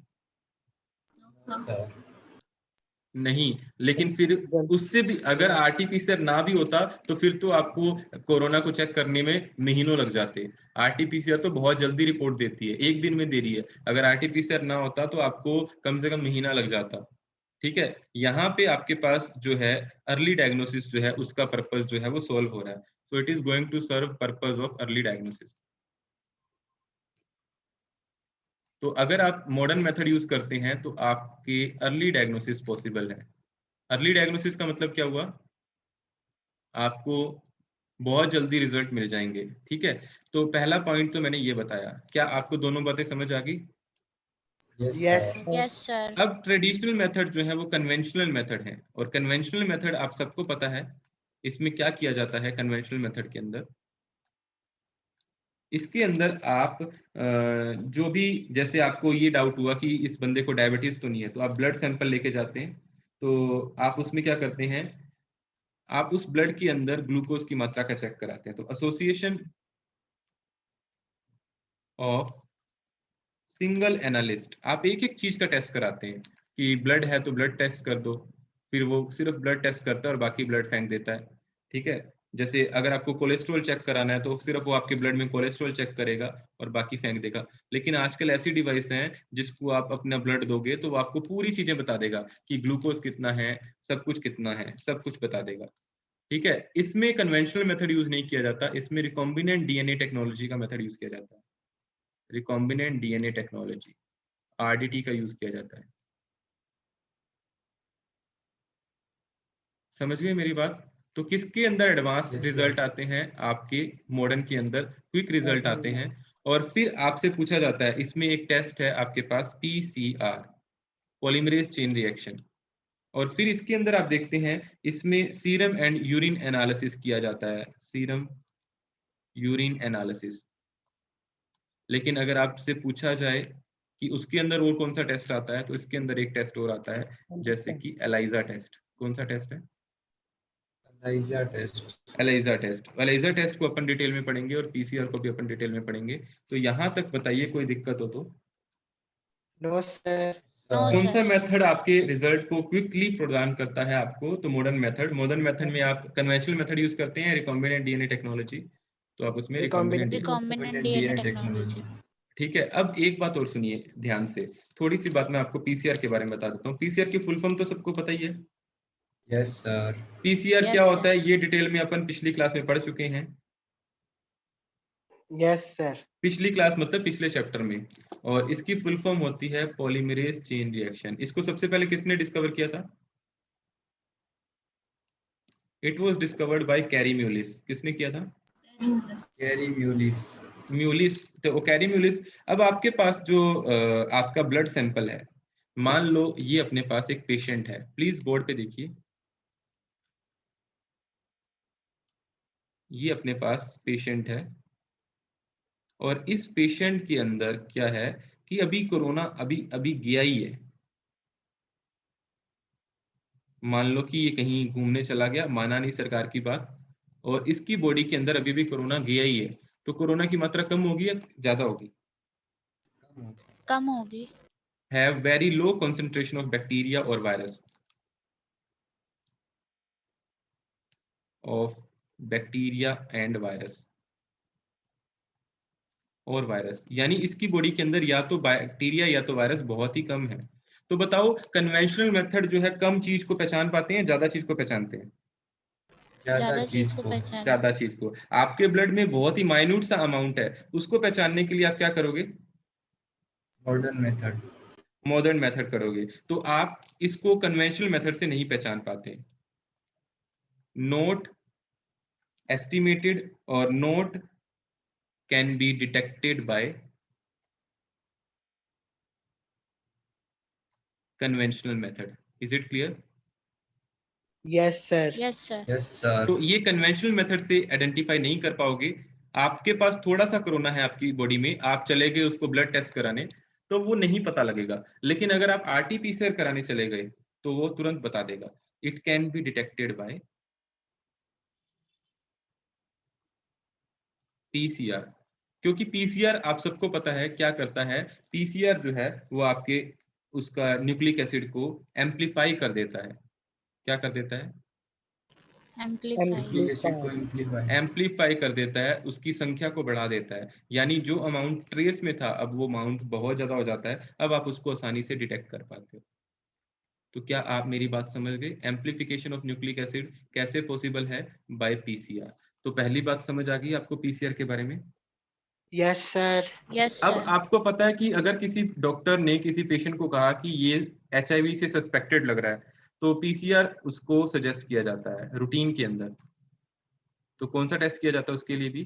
नहीं, लेकिन फिर उससे भी अगर आरटीपीसीआर ना भी होता तो फिर तो आपको कोरोना को चेक करने में महीनों लग जाते। आरटीपीसीआर तो बहुत जल्दी रिपोर्ट देती है, 1 दिन में दे रही है। अगर आरटीपीसीआर ना होता तो आपको कम से कम महीना लग जाता। ठीक है, यहाँ पे आपके पास जो है अर्ली डायग्नोसिस जो है उसका पर्पस जो है वो सॉल्व हो रहा है। So it is going to serve purpose of early diagnosis. तो अगर आप मॉडर्न मेथड यूज करते हैं तो आपके अर्ली डायग्नोसिस पॉसिबल है। अर्ली डायग्नोसिस का मतलब क्या हुआ, आपको बहुत जल्दी रिजल्ट मिल जाएंगे। ठीक है, तो पहला पॉइंट तो मैंने ये बताया। क्या आपको दोनों बातें समझ आ गई? Yes yes sir. Yes sir. अब ट्रेडिशनल मेथड जो है वो कन्वेंशनल मेथड है, और कन्वेंशनल मेथड आप सबको पता है इसमें क्या किया जाता है। कन्वेंशनल मेथड के अंदर, इसके अंदर आप जो भी, जैसे आपको ये डाउट हुआ कि इस बंदे को डायबिटीज तो नहीं है, तो आप ब्लड सैंपल लेके जाते हैं। तो आप उसमें क्या करते हैं, आप उस ब्लड के अंदर ग्लूकोज की मात्रा का चेक कराते हैं। तो एसोसिएशन ऑफ सिंगल एनालिस्ट, आप एक एक चीज का टेस्ट कराते हैं कि ब्लड है तो ब्लड टेस्ट कर दो, फिर वो सिर्फ ब्लड टेस्ट करता है और बाकी ब्लड फेंक देता है। ठीक है, जैसे अगर आपको कोलेस्ट्रॉल चेक कराना है तो सिर्फ वो आपके ब्लड में कोलेस्ट्रॉल चेक करेगा और बाकी फेंक देगा। लेकिन आजकल ऐसी डिवाइस हैं जिसको आप अपना ब्लड दोगे तो वो आपको पूरी चीजें बता देगा कि ग्लूकोज कितना है, सब कुछ कितना है, सब कुछ बता देगा। ठीक है, इसमें कन्वेंशनल मेथड यूज नहीं किया जाता, इसमें रिकॉम्बिनेंट डीएनए टेक्नोलॉजी का मेथड यूज किया जाता है। रिकॉम्बिनेंट डीएनए टेक्नोलॉजी, आरडीटी का यूज किया जाता है। समझ गए मेरी बात? तो किसके अंदर एडवांस Yes, रिजल्ट sir. आते हैं, आपके मॉडर्न के अंदर क्विक रिजल्ट आते हैं। और फिर आपसे पूछा जाता है, इसमें एक टेस्ट है आपके पास पीसीआर, पॉलीमरेज चेन रिएक्शन। और फिर इसके अंदर आप देखते हैं इसमें सीरम एंड यूरिन एनालिसिस किया जाता है, सीरम यूरिन एनालिसिस। लेकिन अगर आपसे पूछा जाए कि उसके अंदर और कौन सा टेस्ट आता है, तो इसके अंदर एक टेस्ट और आता है जैसे कि एलाइजा टेस्ट। कौन सा टेस्ट है? ELISA test. ELISA test. ELISA test को अपन डिटेल में पढ़ेंगे और पीसीआर को भी अपन डिटेल में पढ़ेंगे। तो यहां तक बताइए, कोई दिक्कत हो तो। No sir. नो कौन सा सर। मेथड आपके रिजल्ट को क्विकली प्रदान करता है आपको? तो मॉडर्न मेथड। मॉडर्न मेथड में आप कन्वेंशनल मेथड यूज करते हैं, रिकॉम्बिनेंट डीएनए टेक्नोलॉजी, तो आप उसमें रिकॉम्बिनेंट रिकॉम्बिनेंट डीएनए टेक्नोलॉजी। ठीक है, अब एक बात और सुनिए ध्यान से, थोड़ी सी बात मैं आपको पीसीआर के बारे में बता देता हूँ। पीसीआर की फुल फॉर्म तो सबको पता ही है। Yes sir. पीसीआर क्या यस होता सर। है ये डिटेल में अपन पिछली क्लास में पढ़ चुके हैं। Yes sir. पिछली क्लास मतलब पिछले चैप्टर में। और इसकी फुल फॉर्म होती है पॉलीमरेज चेन रिएक्शन। इसको सबसे पहले किसने डिस्कवर किया था? It was discovered by carry Mullis. किसने किया था? Carry Mullis. म्यूलिस। तो कैरी म्यूलिस। अब आपके पास जो आपका ब्लड सैंपल है, मान लो ये अपने पास एक पेशेंट है। प्लीज बोर्ड पे देखिए, ये अपने पास पेशेंट है और इस पेशेंट के अंदर क्या है कि अभी कोरोना अभी अभी गया ही है। मान लो कि ये कहीं घूमने चला गया, माना नहीं सरकार की बात, और इसकी बॉडी के अंदर अभी भी कोरोना गया ही है। तो कोरोना की मात्रा कम होगी या ज्यादा होगी? कम होगी। Have very low concentration of bacteria और virus, of bacteria and virus, और वायरस, यानी इसकी बॉडी के अंदर या तो बैक्टीरिया या तो वायरस बहुत ही कम है। तो बताओ, कन्वेंशनल मेथड जो है कम चीज को पहचान पाते हैं, ज्यादा चीज को पहचानते हैं? ज्यादा चीज को। पहचान। ज्यादा चीज को। आपके ब्लड में बहुत ही माइन्यूट सा अमाउंट है, उसको पहचानने के लिए आप क्या करोगे? Modern method. मॉडर्न मेथड करोगे। तो आप इसको कन्वेंशनल मेथड से नहीं पहचान पाते। नोट एस्टिमेटेड और note can be detected by conventional method. Is it clear? Yes sir. Yes sir. Yes sir. तो ये कन्वेंशनल मेथड से आइडेंटिफाई नहीं कर पाओगे। आपके पास थोड़ा सा कोरोना है आपकी बॉडी में, आप चले गए उसको ब्लड टेस्ट कराने, तो वो नहीं पता लगेगा। लेकिन अगर आप आरटीपीसीआर कराने चले गए तो वो तुरंत बता देगा। It can be detected by PCR. क्योंकि पीसीआर आप सबको पता है क्या करता है। पीसीआर जो है वो आपके उसका न्यूक्लिक एसिड को एम्पलीफाई कर देता है। क्या कर देता है? एम्पलीफाई। एसिड को एम्पलीफाई। एम्पलीफाई कर देता है, उसकी संख्या को बढ़ा देता है। यानी जो अमाउंट ट्रेस में था अब वो अमाउंट बहुत ज्यादा हो जाता है, अब आप उसको आसानी से डिटेक्ट कर पाते हो। तो क्या आप मेरी बात समझ गए? एम्पलीफिकेशन ऑफ न्यूक्लिक एसिड कैसे पॉसिबल है? By PCR. तो पहली बात समझ आ गई आपको पीसीआर के बारे में? Yes sir. यस अब सर। आपको पता है कि अगर किसी डॉक्टर ने किसी पेशेंट को कहा कि ये एचआईवी से सस्पेक्टेड लग रहा है, तो पीसीआर उसको सजेस्ट किया जाता है रूटीन के अंदर। तो कौन सा टेस्ट किया जाता है उसके लिए भी?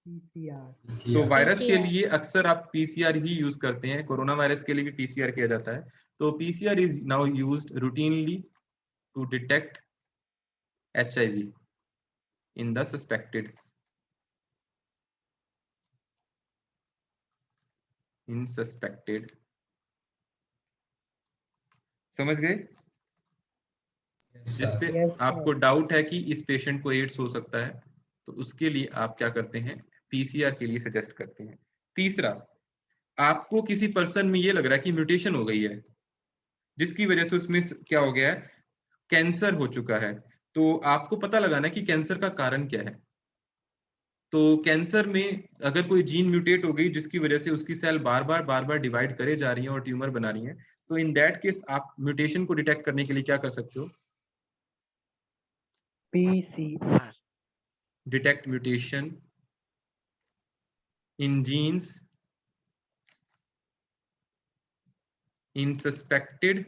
पीसीआर। तो वायरस के PCR। लिए अक्सर आप पीसीआर ही यूज करते हैं, कोरोना वायरस के लिए भी पीसीआर किया जाता है। तो PCR is now used routinely to detect HIV in the suspected समझ गए? जिस पे Yes, sir. आपको डाउट है कि इस पेशेंट को एड्स हो सकता है, तो उसके लिए आप क्या करते हैं? पीसीआर के लिए सजेस्ट करते हैं। तीसरा, आपको किसी पर्सन में ये लग रहा है कि म्यूटेशन हो गई है, जिसकी वजह से उसमें क्या हो गया है? कैंसर हो चुका है। तो आपको पता लगाना है कि कैंसर का कारण क्या है। तो कैंसर में अगर कोई जीन म्यूटेट हो गई जिसकी वजह से उसकी सेल बार बार डिवाइड करे जा रही हैं और ट्यूमर बना रही हैं, तो इन दैट केस आप म्यूटेशन को डिटेक्ट करने के लिए क्या कर सकते हो? PCR. Detect mutation in genes in suspected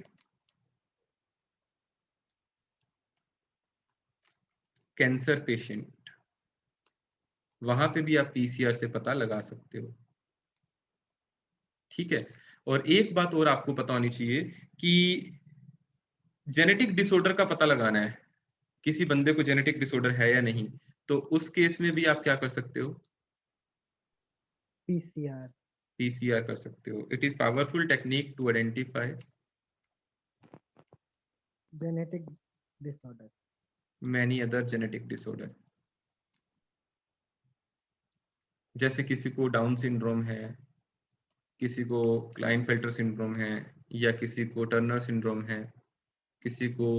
cancer patient. वहां पे भी आप पीसीआर से पता लगा सकते हो। ठीक है। और एक बात और आपको पता होनी चाहिए कि जेनेटिक डिसऑर्डर का पता लगाना है, किसी बंदे को जेनेटिक डिसऑर्डर है या नहीं, तो उस केस में भी आप क्या कर सकते हो? PCR. पीसीआर कर सकते हो। It is powerful technique to identify Genetic disorder. Many other genetic disorder. जैसे किसी को डाउन सिंड्रोम है, किसी को क्लाइनफेल्टर सिंड्रोम है, या किसी को टर्नर सिंड्रोम है, किसी को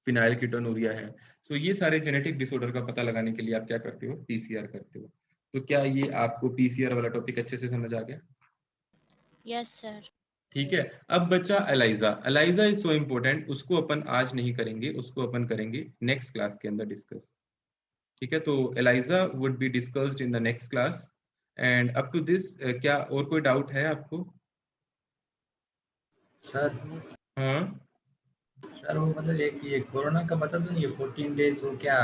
फिनाइलकीटोनुरिया है। तो ये सारे जेनेटिक डिसऑर्डर का पता लगाने के लिए आप क्या करते हो? पीसीआर करते हो। तो क्या ये आपको पीसीआर वाला टॉपिक अच्छे से समझ आ गया? Yes sir. ठीक है। अब बच्चा ELISA. ELISA is so important, उसको अपन आज नहीं करेंगे, उसको अपन करेंगे नेक्स्ट क्लास के अंदर डिस्कस। ठीक है। तो ELISA would be discussed in the next class. And up to this क्या और कोई डाउट है आपको? सर हाँ, सर वो मतलब एक ये कोरोना का बता दो नहीं, 14 डेज वो क्या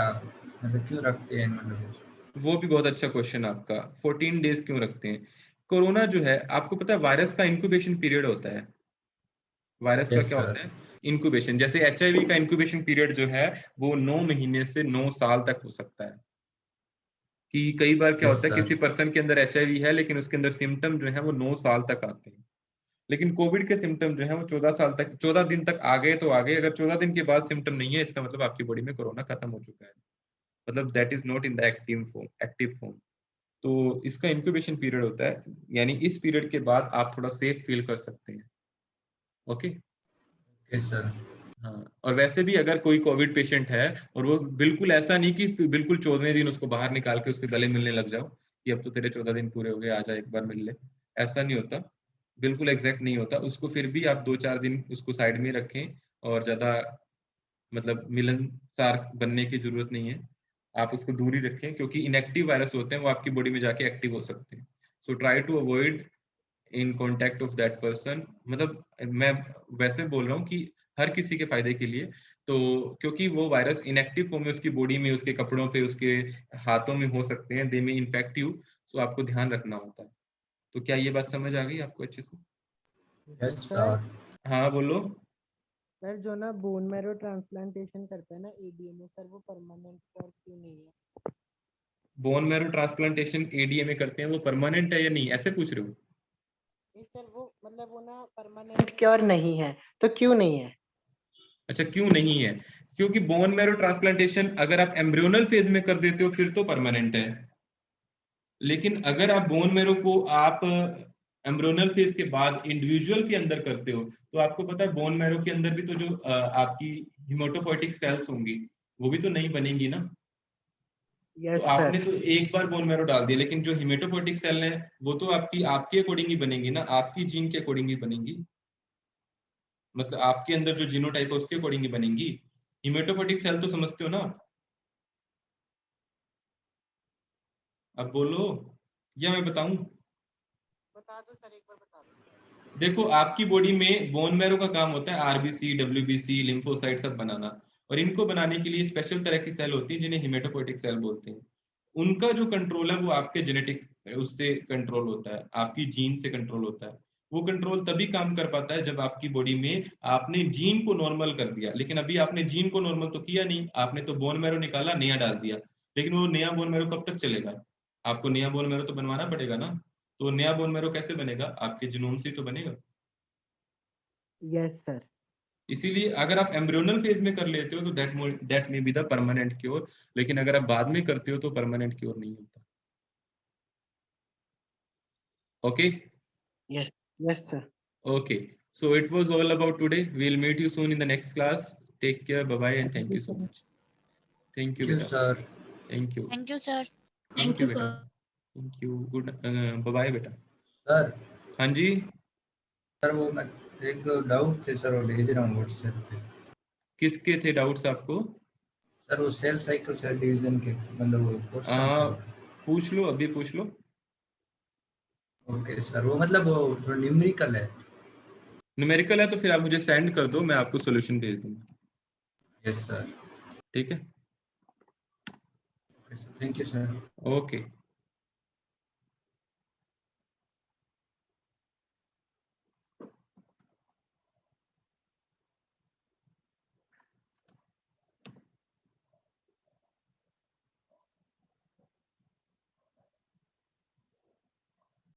मतलब क्यों रखते हैं मतलब? वो भी बहुत अच्छा क्वेश्चन आपका। 14 डेज क्यों रखते हैं? कोरोना जो है, आपको पता है वायरस का इंक्यूबेशन पीरियड होता है। वायरस का यस क्या सर। होता है? इंक्यूबेशन। जैसे एचआईवी का इंक्यूबेशन पीरियड जो है वो 9 महीने से 9 साल तक हो सकता है। कि कई बार क्या यस होता है, सर। किसी पर्सन के अंदर एचआईवी है लेकिन उसके अंदर सिम्टम जो है वो 9 साल तक आते हैं। लेकिन कोविड के सिम्टम जो है वो 14 साल तक, 14 दिन तक आ गए तो आ गए। अगर 14 दिन के बाद सिम्टम नहीं है, इसका मतलब आपकी बॉडी में कोरोना खत्म हो चुका है, मतलब that is not in the active form. तो इसका इंक्यूबेशन पीरियड होता है, यानी इस पीरियड के बाद आप थोड़ा सेफ फील कर सकते हैं। ओके। Okay sir. हाँ, और वैसे भी अगर कोई कोविड पेशेंट है और वो बिल्कुल ऐसा नहीं कि बिल्कुल 14वें दिन उसको बाहर निकाल के उसके गले मिलने लग जाओ कि अब तो तेरे 14 दिन पूरे हो गए, आ जा एक बार मिल ले, ऐसा नहीं होता, बिल्कुल एग्जैक्ट नहीं होता। उसको फिर भी आप 2-4 दिन उसको साइड में रखें, और ज्यादा मतलब मिलनसार बनने की जरूरत नहीं है, आप उसको दूरी रखें, क्योंकि इनएक्टिव वायरस होते हैं वो आपकी बॉडी में जाके एक्टिव हो सकते हैं। So try to avoid in contact of that person. मतलब मैं वैसे बोल रहा हूँ कि हर किसी के फायदे के लिए, तो क्योंकि वो वायरस इनएक्टिव फॉर्म में उसकी बॉडी में, उसके कपड़ों पे, उसके हाथों में हो सकते हैं, दे में इन्फेक्ट यू। सो आपको ध्यान रखना होता है। तो क्या ये बात समझ आ गई आपको अच्छे से? Yes sir. हाँ बोलो। सर जो ना बोन मैरो ट्रांसप्लांटेशन करता है ना एडीएमए, सर वो परमानेंट सर क्यों नहीं है? बोन मैरो ट्रांसप्लांटेशन एडीएमए करते हैं, वो परमानेंट है या नहीं, ऐसे पूछ रहे हो? नहीं सर, वो मतलब वो ना परमानेंट क्योर नहीं है, तो क्यों नहीं है? अच्छा, क्यों नहीं है? क्योंकि बोन मैरो ट्रांसप्लांटेशन अगर आप एम्ब्रियोनल फेज में कर देते हो फिर तो परमानेंट है, लेकिन अगर आप बोन मैरो को आप एम्ब्रियोनल फेज के बाद इंडिविजुअल के अंदर करते हो तो आपको पता है बोन मैरो के अंदर भी तो जो आपकी हिमेटोपोइटिक सेल्स होंगी वो भी तो नहीं बनेंगी ना। यस तो आपने सर। तो एक बार बोन मैरो डाल दिया, लेकिन जो हिमेटोपोइटिक सेल है वो तो आपकी अकॉर्डिंग ही बनेंगी ना, आपकी जीन के अकॉर्डिंग ही बनेंगी, मतलब आपके अंदर जो जीनोटाइप है उसके अकॉर्डिंग ही बनेंगी। हिमेटोपोइटिक सेल तो समझते हो ना आप? अब बोलो या मैं बताऊं? बता दो सर, एक बार बता दो। देखो आपकी बॉडी में बोन मैरो का काम होता है आरबीसी, डब्ल्यूबीसी, लिम्फोसाइट सब बनाना, और इनको बनाने के लिए स्पेशल तरह की सेल होती है जिन्हें हिमेटोपोइटिक सेल बोलते हैं। उनका जो कंट्रोल है वो आपके जेनेटिक उससे कंट्रोल होता है, आपकी जीन से कंट्रोल होता है। वो कंट्रोल तभी काम कर पाता है जब आपकी बॉडी में आपने जीन को नॉर्मल कर दिया। लेकिन अभी आपने जीन को नॉर्मल तो किया नहीं, आपने तो बोन मैरो निकाला, नया डाल दिया, लेकिन वो नया बोन मैरो कब तक चलेगा? आपको नया बोन मैरो तो बनवाना पड़ेगा ना। तो नया बोन मैरो कैसे बनेगा? आपके जीनोम से तो बनेगा। Yes sir. इसीलिए अगर आप एम्ब्रियोनल फेज में कर लेते हो तो that may be the permanent cure, लेकिन अगर आप बाद में करते हो तो परमानेंट क्योर नहीं होता। Okay yes yes sir. Okay, so it was all about today. We'll meet you soon in the next class. Take care, bye bye, and thank you so much. Thank you thank you beta. Sir. Thank you. Thank you sir. Thank you beta. Thank you. Good. Bye bye beta. Sir हाँ जी, sir वो मैं एक दो doubt थे sir, वो भेज रहा हूँ व्हाट्सएप पे। किसके थे डाउट्स आपको? सर वो सेल साइकिल सेल डिवीजन के, मतलब वो क्वेश्चन सर। पूछ लो, अभी पूछ लो। ओके सर, वो मतलब वो न्यूमेरिकल है। न्यूमेरिकल है तो फिर आप मुझे सेंड कर दो, मैं आपको सॉल्यूशन भेज दूंगा। Yes sir. ठीक है, थैंक यू सर। ओके।